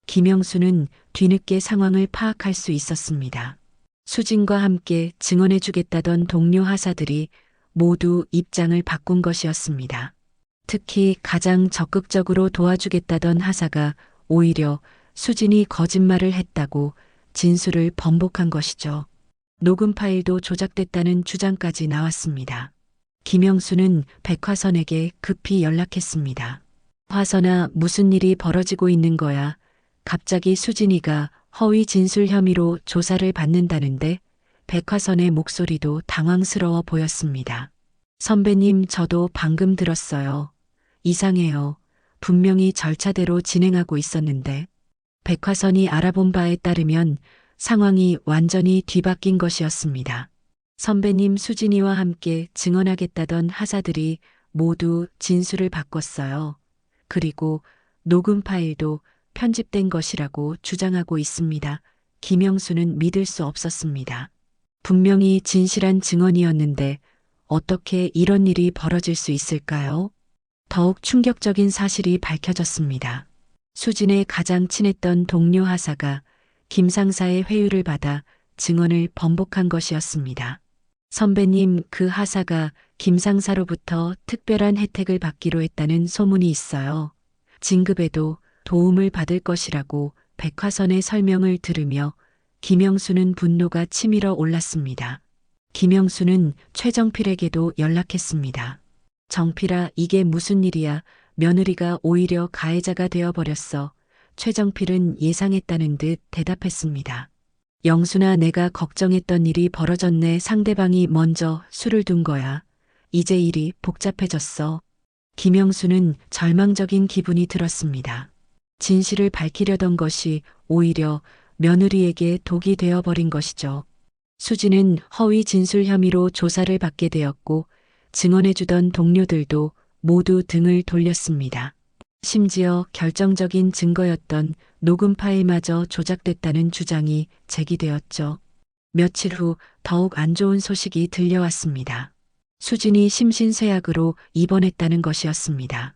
김영수는 뒤늦게 상황을 파악할 수 있었습니다. 수진과 함께 증언해주겠다던 동료 하사들이 모두 입장을 바꾼 것이었습니다. 특히 가장 적극적으로 도와주겠다던 하사가 오히려 수진이 거짓말을 했다고 진술을 번복한 것이죠. 녹음 파일도 조작됐다는 주장까지 나왔습니다. 김영수는 백화선에게 급히 연락했습니다. 화선아, 무슨 일이 벌어지고 있는 거야? 갑자기 수진이가 허위 진술 혐의로 조사를 받는다는데 백화선의 목소리도 당황스러워 보였습니다. 선배님, 저도 방금 들었어요. 이상해요. 분명히 절차대로 진행하고 있었는데. 백화선이 알아본 바에 따르면 상황이 완전히 뒤바뀐 것이었습니다. 선배님, 수진이와 함께 증언하겠다던 하사들이 모두 진술을 바꿨어요. 그리고 녹음 파일도 편집된 것이라고 주장하고 있습니다. 김영수는 믿을 수 없었습니다. 분명히 진실한 증언이었는데 어떻게 이런 일이 벌어질 수 있을까요? 더욱 충격적인 사실이 밝혀졌습니다. 수진의 가장 친했던 동료 하사가 김 상사의 회유를 받아 증언을 번복한 것이었습니다. 선배님, 그 하사가 김 상사로부터 특별한 혜택을 받기로 했다는 소문이 있어요. 진급에도 도움을 받을 것이라고 백화선의 설명을 들으며 김영수는 분노가 치밀어 올랐습니다. 김영수는 최정필에게도 연락했습니다. 정필아, 이게 무슨 일이야? 며느리가 오히려 가해자가 되어버렸어. 최정필은 예상했다는 듯 대답했습니다. 영순아, 내가 걱정했던 일이 벌어졌네. 상대방이 먼저 술을 둔 거야. 이제 일이 복잡해졌어. 김영수는 절망적인 기분이 들었습니다. 진실을 밝히려던 것이 오히려 며느리에게 독이 되어버린 것이죠. 수지는 허위 진술 혐의로 조사를 받게 되었고 증언해주던 동료들도 모두 등을 돌렸습니다. 심지어 결정적인 증거였던 녹음 파일마저 조작됐다는 주장이 제기되었죠. 며칠 후 더욱 안 좋은 소식이 들려왔습니다. 수진이 심신쇠약으로 입원했다는 것이었습니다.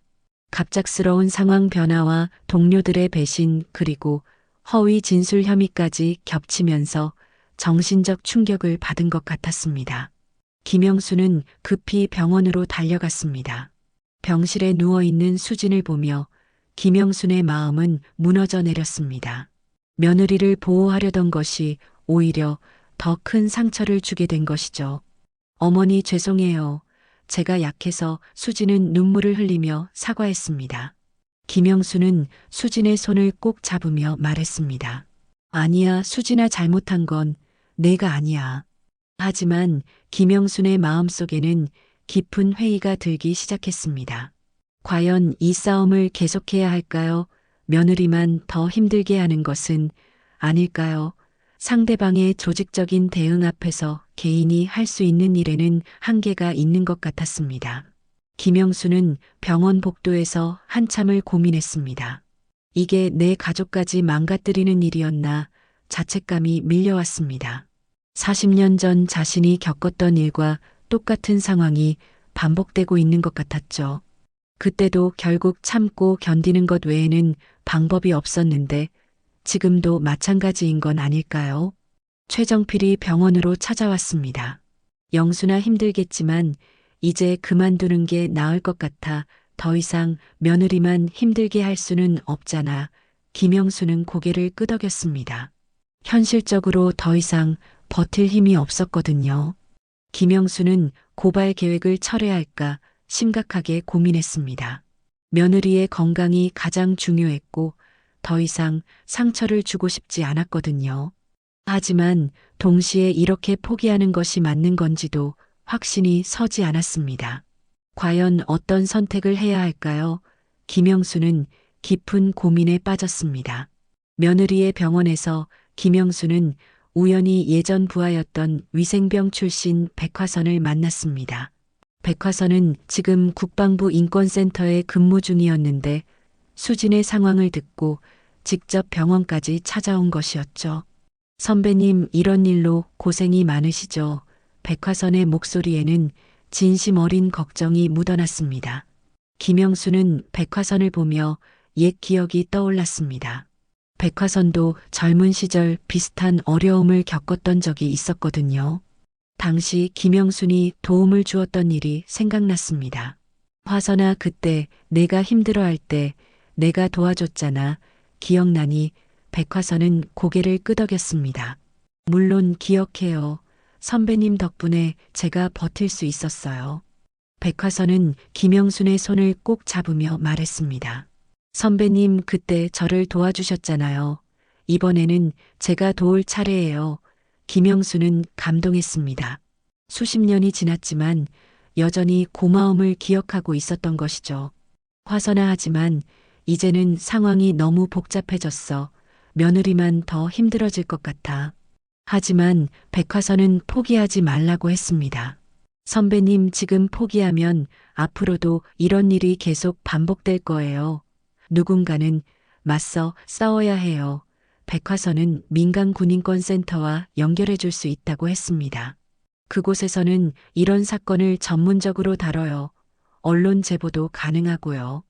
갑작스러운 상황 변화와 동료들의 배신 그리고 허위 진술 혐의까지 겹치면서 정신적 충격을 받은 것 같았습니다. 김영수는 급히 병원으로 달려갔습니다. 병실에 누워있는 수진을 보며 김영순의 마음은 무너져 내렸습니다. 며느리를 보호하려던 것이 오히려 더 큰 상처를 주게 된 것이죠. 어머니, 죄송해요. 제가 약해서. 수진은 눈물을 흘리며 사과했습니다. 김영수는 수진의 손을 꼭 잡으며 말했습니다. 아니야, 수진아, 잘못한 건 내가 아니야. 하지만 김영순의 마음속에는 깊은 회의가 들기 시작했습니다. 과연 이 싸움을 계속해야 할까요? 며느리만 더 힘들게 하는 것은 아닐까요? 상대방의 조직적인 대응 앞에서 개인이 할 수 있는 일에는 한계가 있는 것 같았습니다. 김영수는 병원 복도에서 한참을 고민했습니다. 이게 내 가족까지 망가뜨리는 일이었나 자책감이 밀려왔습니다. 40년 전 자신이 겪었던 일과 똑같은 상황이 반복되고 있는 것 같았죠. 그때도 결국 참고 견디는 것 외에는 방법이 없었는데 지금도 마찬가지인 건 아닐까요? 최정필이 병원으로 찾아왔습니다. 영수나 힘들겠지만 이제 그만두는 게 나을 것 같아. 더 이상 며느리만 힘들게 할 수는 없잖아. 김영수는 고개를 끄덕였습니다. 현실적으로 더 이상 버틸 힘이 없었거든요. 김영수는 고발 계획을 철회할까 심각하게 고민했습니다. 며느리의 건강이 가장 중요했고 더 이상 상처를 주고 싶지 않았거든요. 하지만 동시에 이렇게 포기하는 것이 맞는 건지도 확신이 서지 않았습니다. 과연 어떤 선택을 해야 할까요? 김영수는 깊은 고민에 빠졌습니다. 며느리의 병원에서 김영수는 우연히 예전 부하였던 위생병 출신 백화선을 만났습니다. 백화선은 지금 국방부 인권센터에 근무 중이었는데 수진의 상황을 듣고 직접 병원까지 찾아온 것이었죠. 선배님, 이런 일로 고생이 많으시죠? 백화선의 목소리에는 진심 어린 걱정이 묻어났습니다. 김영수는 백화선을 보며 옛 기억이 떠올랐습니다. 백화선도 젊은 시절 비슷한 어려움을 겪었던 적이 있었거든요. 당시 김영순이 도움을 주었던 일이 생각났습니다. 화선아, 그때 내가 힘들어할 때 내가 도와줬잖아. 기억나니? 백화선은 고개를 끄덕였습니다. 물론 기억해요. 선배님 덕분에 제가 버틸 수 있었어요. 백화선은 김영순의 손을 꼭 잡으며 말했습니다. 선배님, 그때 저를 도와주셨잖아요. 이번에는 제가 도울 차례예요. 김영수는 감동했습니다. 수십 년이 지났지만 여전히 고마움을 기억하고 있었던 것이죠. 화선아, 하지만 이제는 상황이 너무 복잡해졌어. 며느리만 더 힘들어질 것 같아. 하지만 백화선은 포기하지 말라고 했습니다. 선배님, 지금 포기하면 앞으로도 이런 일이 계속 반복될 거예요. 누군가는 맞서 싸워야 해요. 백화선은 민간군인권센터와 연결해 줄 수 있다고 했습니다. 그곳에서는 이런 사건을 전문적으로 다뤄요. 언론 제보도 가능하고요.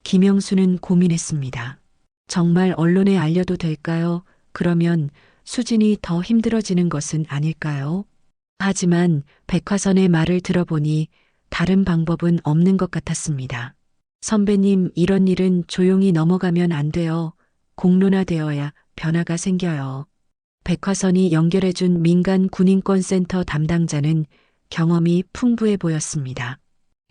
김영수는 고민했습니다. 정말 언론에 알려도 될까요? 그러면 수진이 더 힘들어지는 것은 아닐까요? 하지만 백화선의 말을 들어보니 다른 방법은 없는 것 같았습니다. 선배님, 이런 일은 조용히 넘어가면 안 돼요. 공론화되어야 변화가 생겨요. 백화선이 연결해준 민간 군인권센터 담당자는 경험이 풍부해 보였습니다.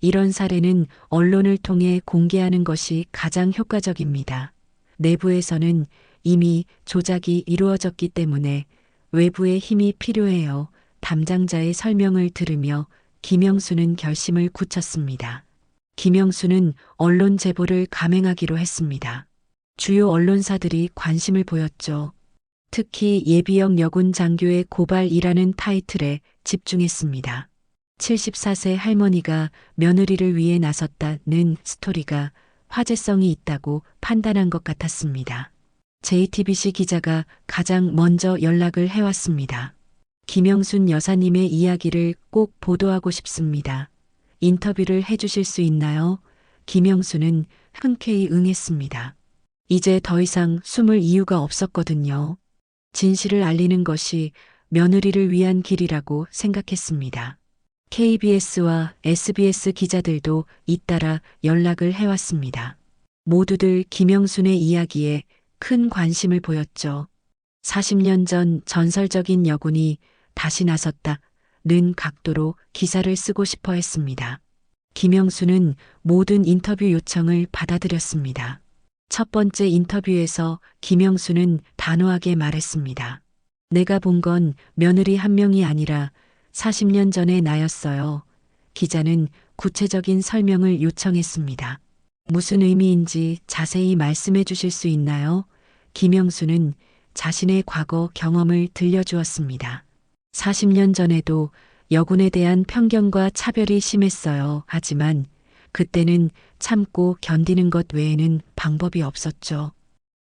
이런 사례는 언론을 통해 공개하는 것이 가장 효과적입니다. 내부에서는 이미 조작이 이루어졌기 때문에 외부의 힘이 필요해요. 담당자의 설명을 들으며 김영수는 결심을 굳혔습니다. 김영수는 언론 제보를 감행하기로 했습니다. 주요 언론사들이 관심을 보였죠. 특히 예비역 여군 장교의 고발이라는 타이틀에 집중했습니다. 74세 할머니가 며느리를 위해 나섰다는 스토리가 화제성이 있다고 판단한 것 같았습니다. JTBC 기자가 가장 먼저 연락을 해왔습니다. 김영순 여사님의 이야기를 꼭 보도하고 싶습니다. 인터뷰를 해주실 수 있나요? 김영수는 흔쾌히 응했습니다. 이제 더 이상 숨을 이유가 없었거든요. 진실을 알리는 것이 며느리를 위한 길이라고 생각했습니다. KBS와 SBS 기자들도 잇따라 연락을 해왔습니다. 모두들 김영순의 이야기에 큰 관심을 보였죠. 40년 전 전설적인 여군이 다시 나섰다는 각도로 기사를 쓰고 싶어 했습니다. 김영수는 모든 인터뷰 요청을 받아들였습니다. 첫 번째 인터뷰에서 김영수는 단호하게 말했습니다. 내가 본 건 며느리 한 명이 아니라 40년 전의 나였어요. 기자는 구체적인 설명을 요청했습니다. 무슨 의미인지 자세히 말씀해 주실 수 있나요? 김영수는 자신의 과거 경험을 들려주었습니다. 40년 전에도 여군에 대한 편견과 차별이 심했어요. 하지만 그때는 참고 견디는 것 외에는 방법이 없었죠.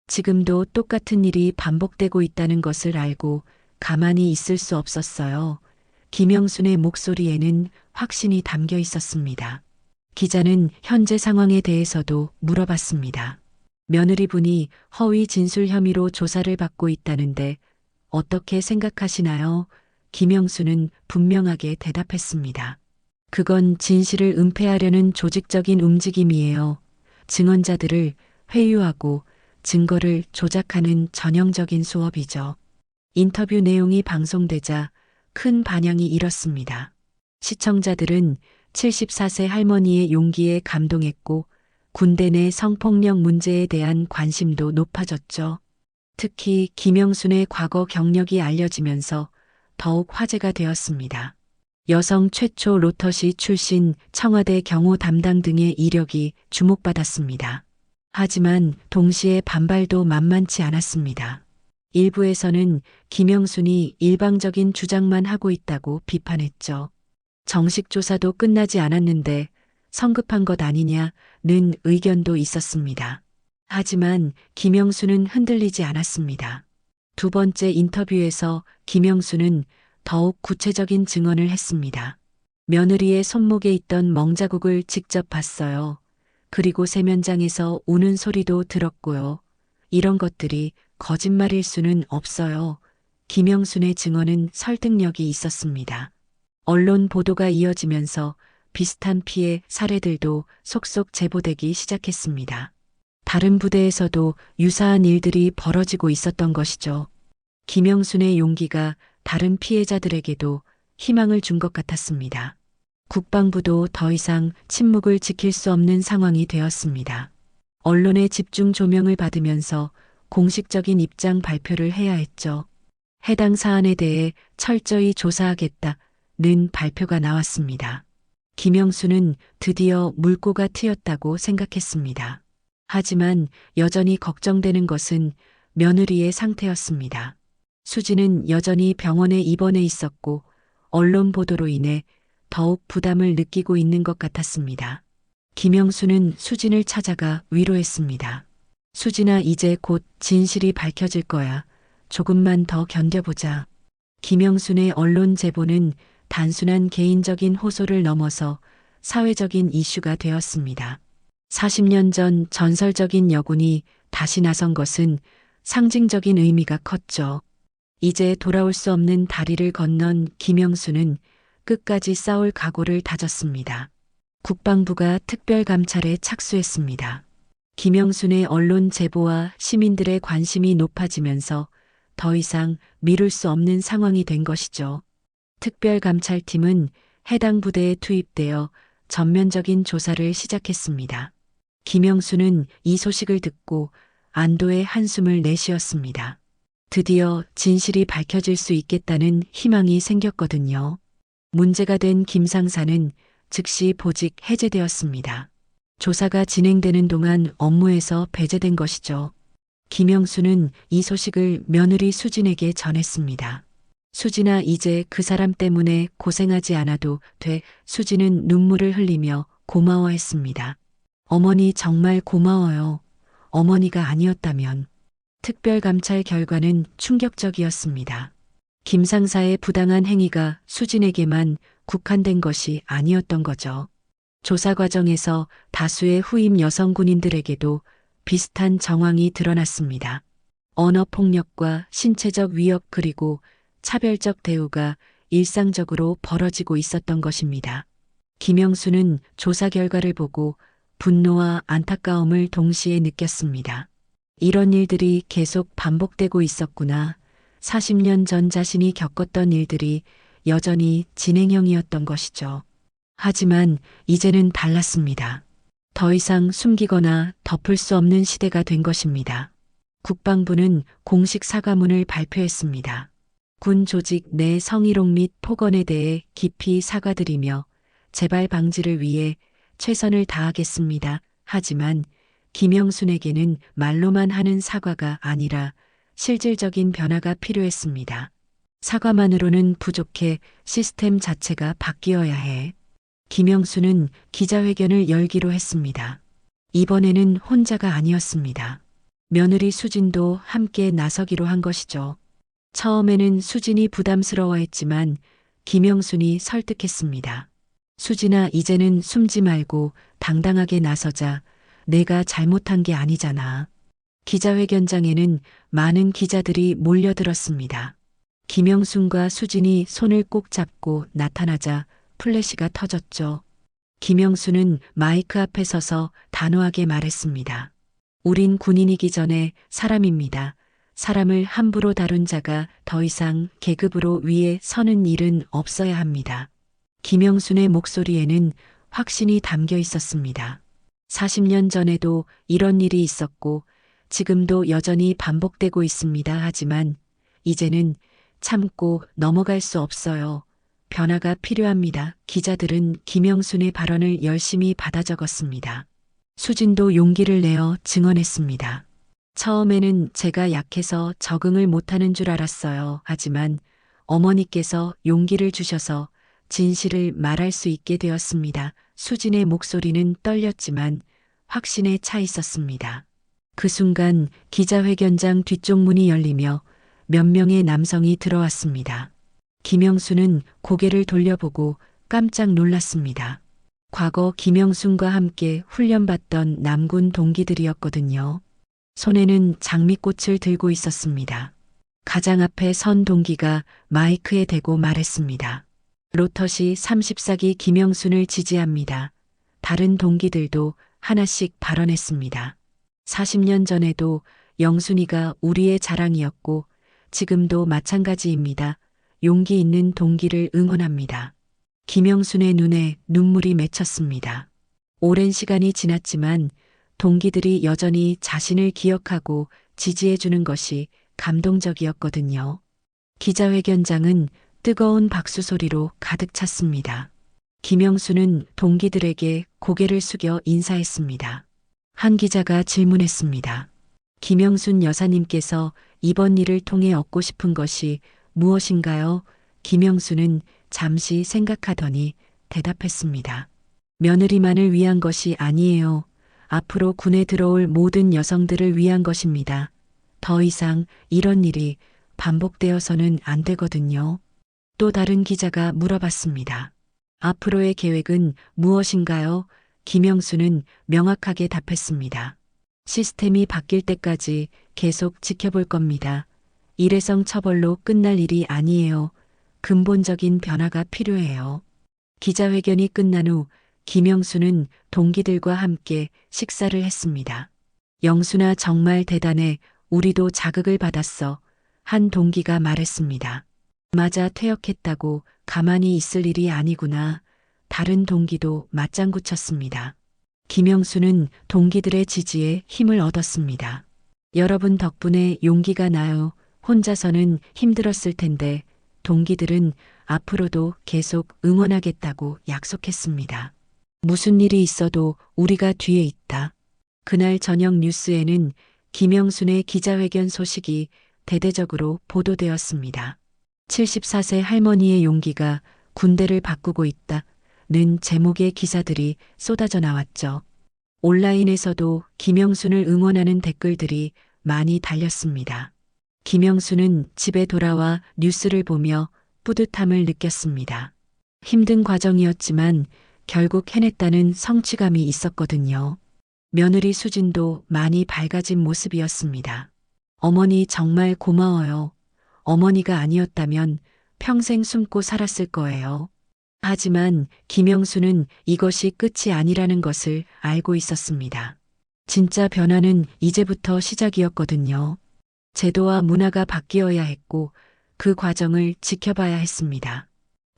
지금도 똑같은 일이 반복되고 있다는 것을 알고 가만히 있을 수 없었어요. 김영순의 목소리에는 확신이 담겨 있었습니다. 기자는 현재 상황에 대해서도 물어봤습니다. 며느리분이 허위 진술 혐의로 조사를 받고 있다는데 어떻게 생각하시나요? 김영수는 분명하게 대답했습니다. 그건 진실을 은폐하려는 조직적인 움직임이에요. 증언자들을 회유하고 증거를 조작하는 전형적인 수업이죠. 인터뷰 내용이 방송되자 큰 반향이 일었습니다. 시청자들은 74세 할머니의 용기에 감동했고 군대 내 성폭력 문제에 대한 관심도 높아졌죠. 특히 김영순의 과거 경력이 알려지면서 더욱 화제가 되었습니다. 여성 최초 로터시 출신, 청와대 경호 담당 등의 이력이 주목받았습니다. 하지만 동시에 반발도 만만치 않았습니다. 일부에서는 김영순이 일방적인 주장만 하고 있다고 비판했죠. 정식 조사도 끝나지 않았는데 성급한 것 아니냐는 의견도 있었습니다. 하지만 김영순은 흔들리지 않았습니다. 두 번째 인터뷰에서 김영순은 더욱 구체적인 증언을 했습니다. 며느리의 손목에 있던 멍자국을 직접 봤어요. 그리고 세면장에서 우는 소리도 들었고요. 이런 것들이 거짓말일 수는 없어요. 김영순의 증언은 설득력이 있었습니다. 언론 보도가 이어지면서 비슷한 피해 사례들도 속속 제보되기 시작했습니다. 다른 부대에서도 유사한 일들이 벌어지고 있었던 것이죠. 김영순의 용기가 다른 피해자들에게도 희망을 준 것 같았습니다. 국방부도 더 이상 침묵을 지킬 수 없는 상황이 되었습니다. 언론의 집중 조명을 받으면서 공식적인 입장 발표를 해야 했죠. 해당 사안에 대해 철저히 조사하겠다는 발표가 나왔습니다. 김영수는 드디어 물꼬가 트였다고 생각했습니다. 하지만 여전히 걱정되는 것은 며느리의 상태였습니다. 수지는 여전히 병원에 입원해 있었고 언론 보도로 인해 더욱 부담을 느끼고 있는 것 같았습니다. 김영수는 수진을 찾아가 위로했습니다. 수진아, 이제 곧 진실이 밝혀질 거야. 조금만 더 견뎌보자. 김영순의 언론 제보는 단순한 개인적인 호소를 넘어서 사회적인 이슈가 되었습니다. 40년 전 전설적인 여군이 다시 나선 것은 상징적인 의미가 컸죠. 이제 돌아올 수 없는 다리를 건넌 김영수는 끝까지 싸울 각오를 다졌습니다. 국방부가 특별감찰에 착수했습니다. 김영순의 언론 제보와 시민들의 관심이 높아지면서 더 이상 미룰 수 없는 상황이 된 것이죠. 특별감찰팀은 해당 부대에 투입되어 전면적인 조사를 시작했습니다. 김영수는 이 소식을 듣고 안도의 한숨을 내쉬었습니다. 드디어 진실이 밝혀질 수 있겠다는 희망이 생겼거든요. 문제가 된 김 상사는 즉시 보직 해제되었습니다. 조사가 진행되는 동안 업무에서 배제된 것이죠. 김영수는 이 소식을 며느리 수진에게 전했습니다. 수진아, 이제 그 사람 때문에 고생하지 않아도 돼. 수진은 눈물을 흘리며 고마워했습니다. 어머니 정말 고마워요. 어머니가 아니었다면. 특별감찰 결과는 충격적이었습니다. 김 상사의 부당한 행위가 수진에게만 국한된 것이 아니었던 거죠. 조사 과정에서 다수의 후임 여성 군인들에게도 비슷한 정황이 드러났습니다. 언어폭력과 신체적 위협 그리고 차별적 대우가 일상적으로 벌어지고 있었던 것입니다. 김영수는 조사 결과를 보고 분노와 안타까움을 동시에 느꼈습니다. 이런 일들이 계속 반복되고 있었구나. 40년 전 자신이 겪었던 일들이 여전히 진행형이었던 것이죠. 하지만 이제는 달랐습니다. 더 이상 숨기거나 덮을 수 없는 시대가 된 것입니다. 국방부는 공식 사과문을 발표했습니다. 군 조직 내 성희롱 및 폭언에 대해 깊이 사과드리며 재발 방지를 위해 최선을 다하겠습니다. 하지만 김영순에게는 말로만 하는 사과가 아니라 실질적인 변화가 필요했습니다. 사과만으로는 부족해. 시스템 자체가 바뀌어야 해. 김영수는 기자회견을 열기로 했습니다. 이번에는 혼자가 아니었습니다. 며느리 수진도 함께 나서기로 한 것이죠. 처음에는 수진이 부담스러워했지만 김영순이 설득했습니다. 수진아, 이제는 숨지 말고 당당하게 나서자. 내가 잘못한 게 아니잖아. 기자회견장에는 많은 기자들이 몰려들었습니다. 김영순과 수진이 손을 꼭 잡고 나타나자 플래시가 터졌죠. 김영순은 마이크 앞에 서서 단호하게 말했습니다. 우린 군인이기 전에 사람입니다. 사람을 함부로 다룬 자가 더 이상 계급으로 위에 서는 일은 없어야 합니다. 김영순의 목소리에는 확신이 담겨 있었습니다. 40년 전에도 이런 일이 있었고 지금도 여전히 반복되고 있습니다. 하지만 이제는 참고 넘어갈 수 없어요. 변화가 필요합니다. 기자들은 김영순의 발언을 열심히 받아 적었습니다. 수진도 용기를 내어 증언했습니다. 처음에는 제가 약해서 적응을 못하는 줄 알았어요. 하지만 어머니께서 용기를 주셔서 진실을 말할 수 있게 되었습니다. 수진의 목소리는 떨렸지만 확신에 차 있었습니다. 그 순간 기자회견장 뒤쪽 문이 열리며 몇 명의 남성이 들어왔습니다. 김영순은 고개를 돌려보고 깜짝 놀랐습니다. 과거 김영순과 함께 훈련받던 남군 동기들이었거든요. 손에는 장미꽃을 들고 있었습니다. 가장 앞에 선 동기가 마이크에 대고 말했습니다. 로터시 34기 김영순을 지지합니다. 다른 동기들도 하나씩 발언했습니다. 40년 전에도 영순이가 우리의 자랑이었고 지금도 마찬가지입니다. 용기 있는 동기를 응원합니다. 김영순의 눈에 눈물이 맺혔습니다. 오랜 시간이 지났지만 동기들이 여전히 자신을 기억하고 지지해주는 것이 감동적이었거든요. 기자회견장은 뜨거운 박수 소리로 가득 찼습니다. 김영순은 동기들에게 고개를 숙여 인사했습니다. 한 기자가 질문했습니다. 김영순 여사님께서 이번 일을 통해 얻고 싶은 것이 무엇인가요? 김영순은 잠시 생각하더니 대답했습니다. 며느리만을 위한 것이 아니에요. 앞으로 군에 들어올 모든 여성들을 위한 것입니다. 더 이상 이런 일이 반복되어서는 안 되거든요. 또 다른 기자가 물어봤습니다. 앞으로의 계획은 무엇인가요? 김영순은 명확하게 답했습니다. 시스템이 바뀔 때까지 계속 지켜볼 겁니다. 일회성 처벌로 끝날 일이 아니에요. 근본적인 변화가 필요해요. 기자회견이 끝난 후 김영순은 동기들과 함께 식사를 했습니다. 영순아, 정말 대단해. 우리도 자극을 받았어. 한 동기가 말했습니다. 맞아, 퇴역했다고 가만히 있을 일이 아니구나. 다른 동기도 맞장구 쳤습니다. 김영순은 동기들의 지지에 힘을 얻었습니다. 여러분 덕분에 용기가 나요. 혼자서는 힘들었을 텐데 동기들은 앞으로도 계속 응원하겠다고 약속했습니다. 무슨 일이 있어도 우리가 뒤에 있다. 그날 저녁 뉴스에는 김영순의 기자회견 소식이 대대적으로 보도되었습니다. 74세 할머니의 용기가 군대를 바꾸고 있다는 제목의 기사들이 쏟아져 나왔죠. 온라인에서도 김영순을 응원하는 댓글들이 많이 달렸습니다. 김영순은 집에 돌아와 뉴스를 보며 뿌듯함을 느꼈습니다. 힘든 과정이었지만 결국 해냈다는 성취감이 있었거든요. 며느리 수진도 많이 밝아진 모습이었습니다. 어머니 정말 고마워요. 어머니가 아니었다면 평생 숨고 살았을 거예요. 하지만 김영순은 이것이 끝이 아니라는 것을 알고 있었습니다. 진짜 변화는 이제부터 시작이었거든요. 제도와 문화가 바뀌어야 했고 그 과정을 지켜봐야 했습니다.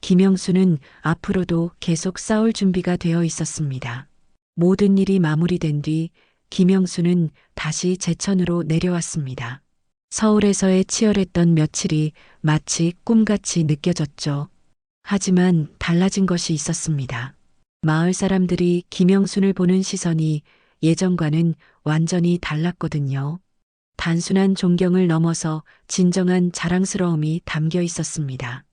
김영순은 앞으로도 계속 싸울 준비가 되어 있었습니다. 모든 일이 마무리된 뒤 김영순은 다시 제천으로 내려왔습니다. 서울에서의 치열했던 며칠이 마치 꿈같이 느껴졌죠. 하지만 달라진 것이 있었습니다. 마을 사람들이 김영순을 보는 시선이 예전과는 완전히 달랐거든요. 단순한 존경을 넘어서 진정한 자랑스러움이 담겨 있었습니다.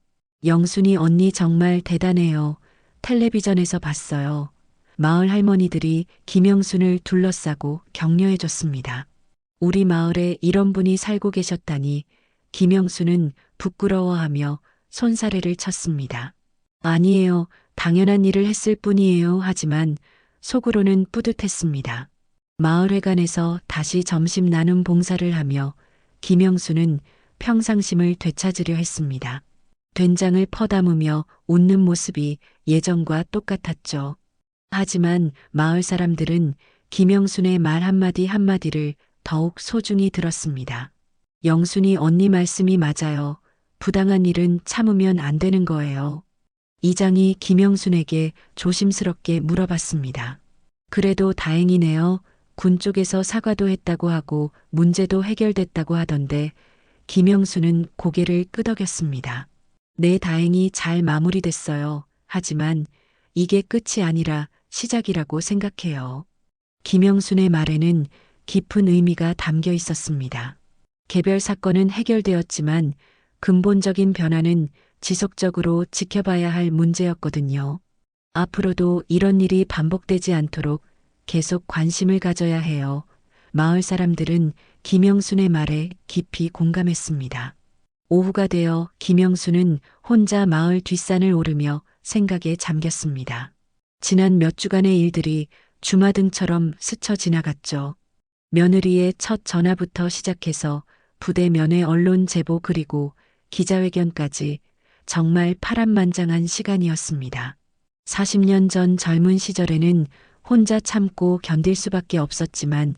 영순이 언니 정말 대단해요. 텔레비전에서 봤어요. 마을 할머니들이 김영순을 둘러싸고 격려해줬습니다. 우리 마을에 이런 분이 살고 계셨다니 김영수는 부끄러워하며 손사래를 쳤습니다. 아니에요. 당연한 일을 했을 뿐이에요. 하지만 속으로는 뿌듯했습니다. 마을회관에서 다시 점심 나눔 봉사를 하며 김영수는 평상심을 되찾으려 했습니다. 된장을 퍼담으며 웃는 모습이 예전과 똑같았죠. 하지만 마을 사람들은 김영순의 말 한마디 한마디를 더욱 소중히 들었습니다. 영순이 언니 말씀이 맞아요. 부당한 일은 참으면 안 되는 거예요. 이장이 김영순에게 조심스럽게 물어봤습니다. 그래도 다행이네요. 군 쪽에서 사과도 했다고 하고 문제도 해결됐다고 하던데 김영순은 고개를 끄덕였습니다. 네, 다행히 잘 마무리됐어요. 하지만 이게 끝이 아니라 시작이라고 생각해요. 김영순의 말에는 깊은 의미가 담겨 있었습니다. 개별 사건은 해결되었지만 근본적인 변화는 지속적으로 지켜봐야 할 문제였거든요. 앞으로도 이런 일이 반복되지 않도록 계속 관심을 가져야 해요. 마을 사람들은 김영순의 말에 깊이 공감했습니다. 오후가 되어 김영순은 혼자 마을 뒷산을 오르며 생각에 잠겼습니다. 지난 몇 주간의 일들이 주마등처럼 스쳐 지나갔죠. 며느리의 첫 전화부터 시작해서 부대 면회 언론 제보 그리고 기자회견까지 정말 파란만장한 시간이었습니다. 40년 전 젊은 시절에는 혼자 참고 견딜 수밖에 없었지만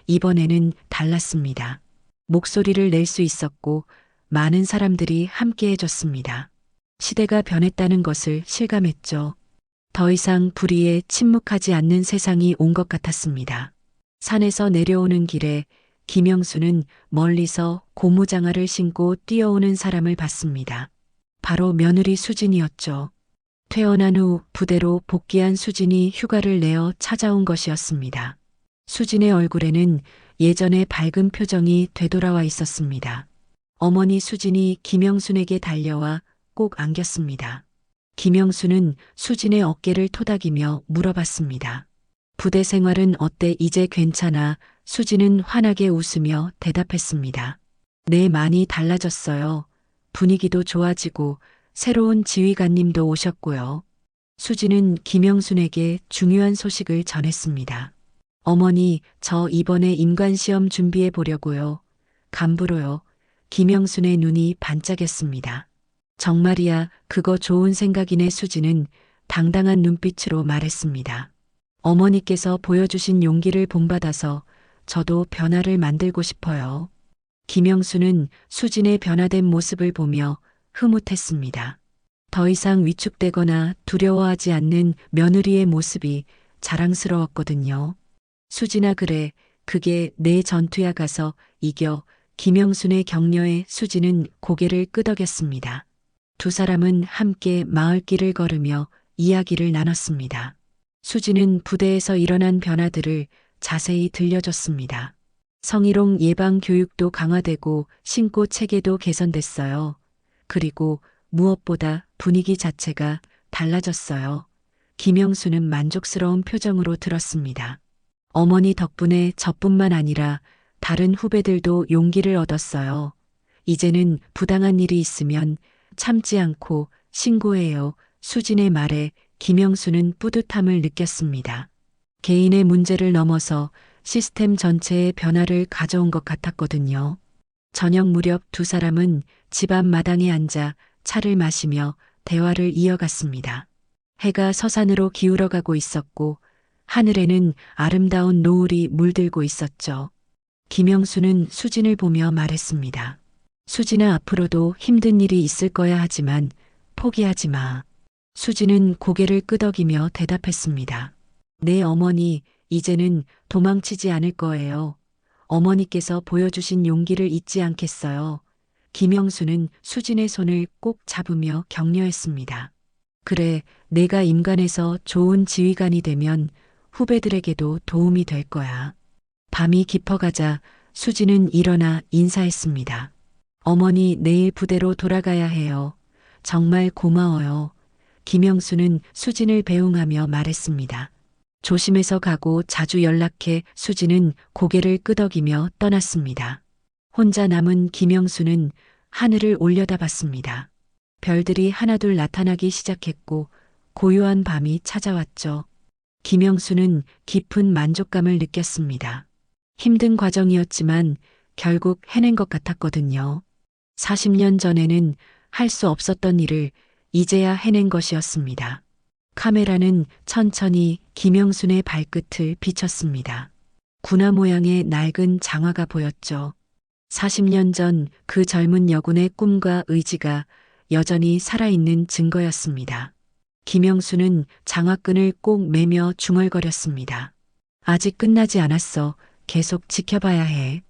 이번에는 달랐습니다. 목소리를 낼 수 있었고 많은 사람들이 함께 해줬습니다. 시대가 변했다는 것을 실감했죠. 더 이상 불의에 침묵하지 않는 세상이 온 것 같았습니다. 산에서 내려오는 길에 김영수는 멀리서 고무장화를 신고 뛰어오는 사람을 봤습니다. 바로 며느리 수진이었죠. 퇴원한 후 부대로 복귀한 수진이 휴가를 내어 찾아온 것이었습니다. 수진의 얼굴에는 예전의 밝은 표정이 되돌아와 있었습니다. 어머니 수진이 김영순에게 달려와 꼭 안겼습니다. 김영순은 수진의 어깨를 토닥이며 물어봤습니다. 부대 생활은 어때? 이제 괜찮아? 수진은 환하게 웃으며 대답했습니다. 네, 많이 달라졌어요. 분위기도 좋아지고 새로운 지휘관님도 오셨고요. 수진은 김영순에게 중요한 소식을 전했습니다. 어머니, 저 이번에 임관시험 준비해 보려고요. 간부로요. 김영순의 눈이 반짝였습니다. 정말이야, 그거 좋은 생각이네. 수진은 당당한 눈빛으로 말했습니다. 어머니께서 보여주신 용기를 본받아서 저도 변화를 만들고 싶어요. 김영수는 수진의 변화된 모습을 보며 흐뭇했습니다. 더 이상 위축되거나 두려워하지 않는 며느리의 모습이 자랑스러웠거든요. 수진아, 그래, 그게 내 전투야. 가서 이겨. 김영순의 격려에 수진은 고개를 끄덕였습니다. 두 사람은 함께 마을길을 걸으며 이야기를 나눴습니다. 수진은 부대에서 일어난 변화들을 자세히 들려줬습니다. 성희롱 예방 교육도 강화되고 신고 체계도 개선됐어요. 그리고 무엇보다 분위기 자체가 달라졌어요. 김영수는 만족스러운 표정으로 들었습니다. 어머니 덕분에 저뿐만 아니라 다른 후배들도 용기를 얻었어요. 이제는 부당한 일이 있으면 참지 않고 신고해요. 수진의 말에 김영수는 뿌듯함을 느꼈습니다. 개인의 문제를 넘어서 시스템 전체의 변화를 가져온 것 같았거든요. 저녁 무렵 두 사람은 집 앞 마당에 앉아 차를 마시며 대화를 이어갔습니다. 해가 서산으로 기울어가고 있었고 하늘에는 아름다운 노을이 물들고 있었죠. 김영수는 수진을 보며 말했습니다. 수진아, 앞으로도 힘든 일이 있을 거야. 하지만 포기하지 마. 수진은 고개를 끄덕이며 대답했습니다. 네, 어머니, 이제는 도망치지 않을 거예요. 어머니께서 보여주신 용기를 잊지 않겠어요. 김영수는 수진의 손을 꼭 잡으며 격려했습니다. 그래, 내가 임관에서 좋은 지휘관이 되면 후배들에게도 도움이 될 거야. 밤이 깊어가자 수진은 일어나 인사했습니다. 어머니, 내일 부대로 돌아가야 해요. 정말 고마워요. 김영수는 수진을 배웅하며 말했습니다. 조심해서 가고 자주 연락해 수지는 고개를 끄덕이며 떠났습니다. 혼자 남은 김영수는 하늘을 올려다봤습니다. 별들이 하나둘 나타나기 시작했고 고요한 밤이 찾아왔죠. 김영수는 깊은 만족감을 느꼈습니다. 힘든 과정이었지만 결국 해낸 것 같았거든요. 40년 전에는 할 수 없었던 일을 이제야 해낸 것이었습니다. 카메라는 천천히 김영순의 발끝을 비췄습니다. 군화 모양의 낡은 장화가 보였죠. 40년 전 그 젊은 여군의 꿈과 의지가 여전히 살아있는 증거였습니다. 김영수는 장화끈을 꼭 매며 중얼거렸습니다. 아직 끝나지 않았어. 계속 지켜봐야 해.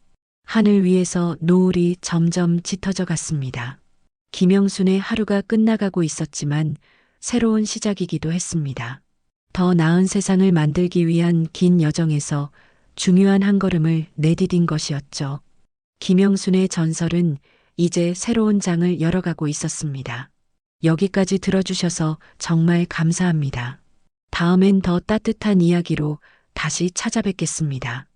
하늘 위에서 노을이 점점 짙어져 갔습니다. 김영순의 하루가 끝나가고 있었지만 새로운 시작이기도 했습니다. 더 나은 세상을 만들기 위한 긴 여정에서 중요한 한 걸음을 내디딘 것이었죠. 김영순의 전설은 이제 새로운 장을 열어가고 있었습니다. 여기까지 들어주셔서 정말 감사합니다. 다음엔 더 따뜻한 이야기로 다시 찾아뵙겠습니다.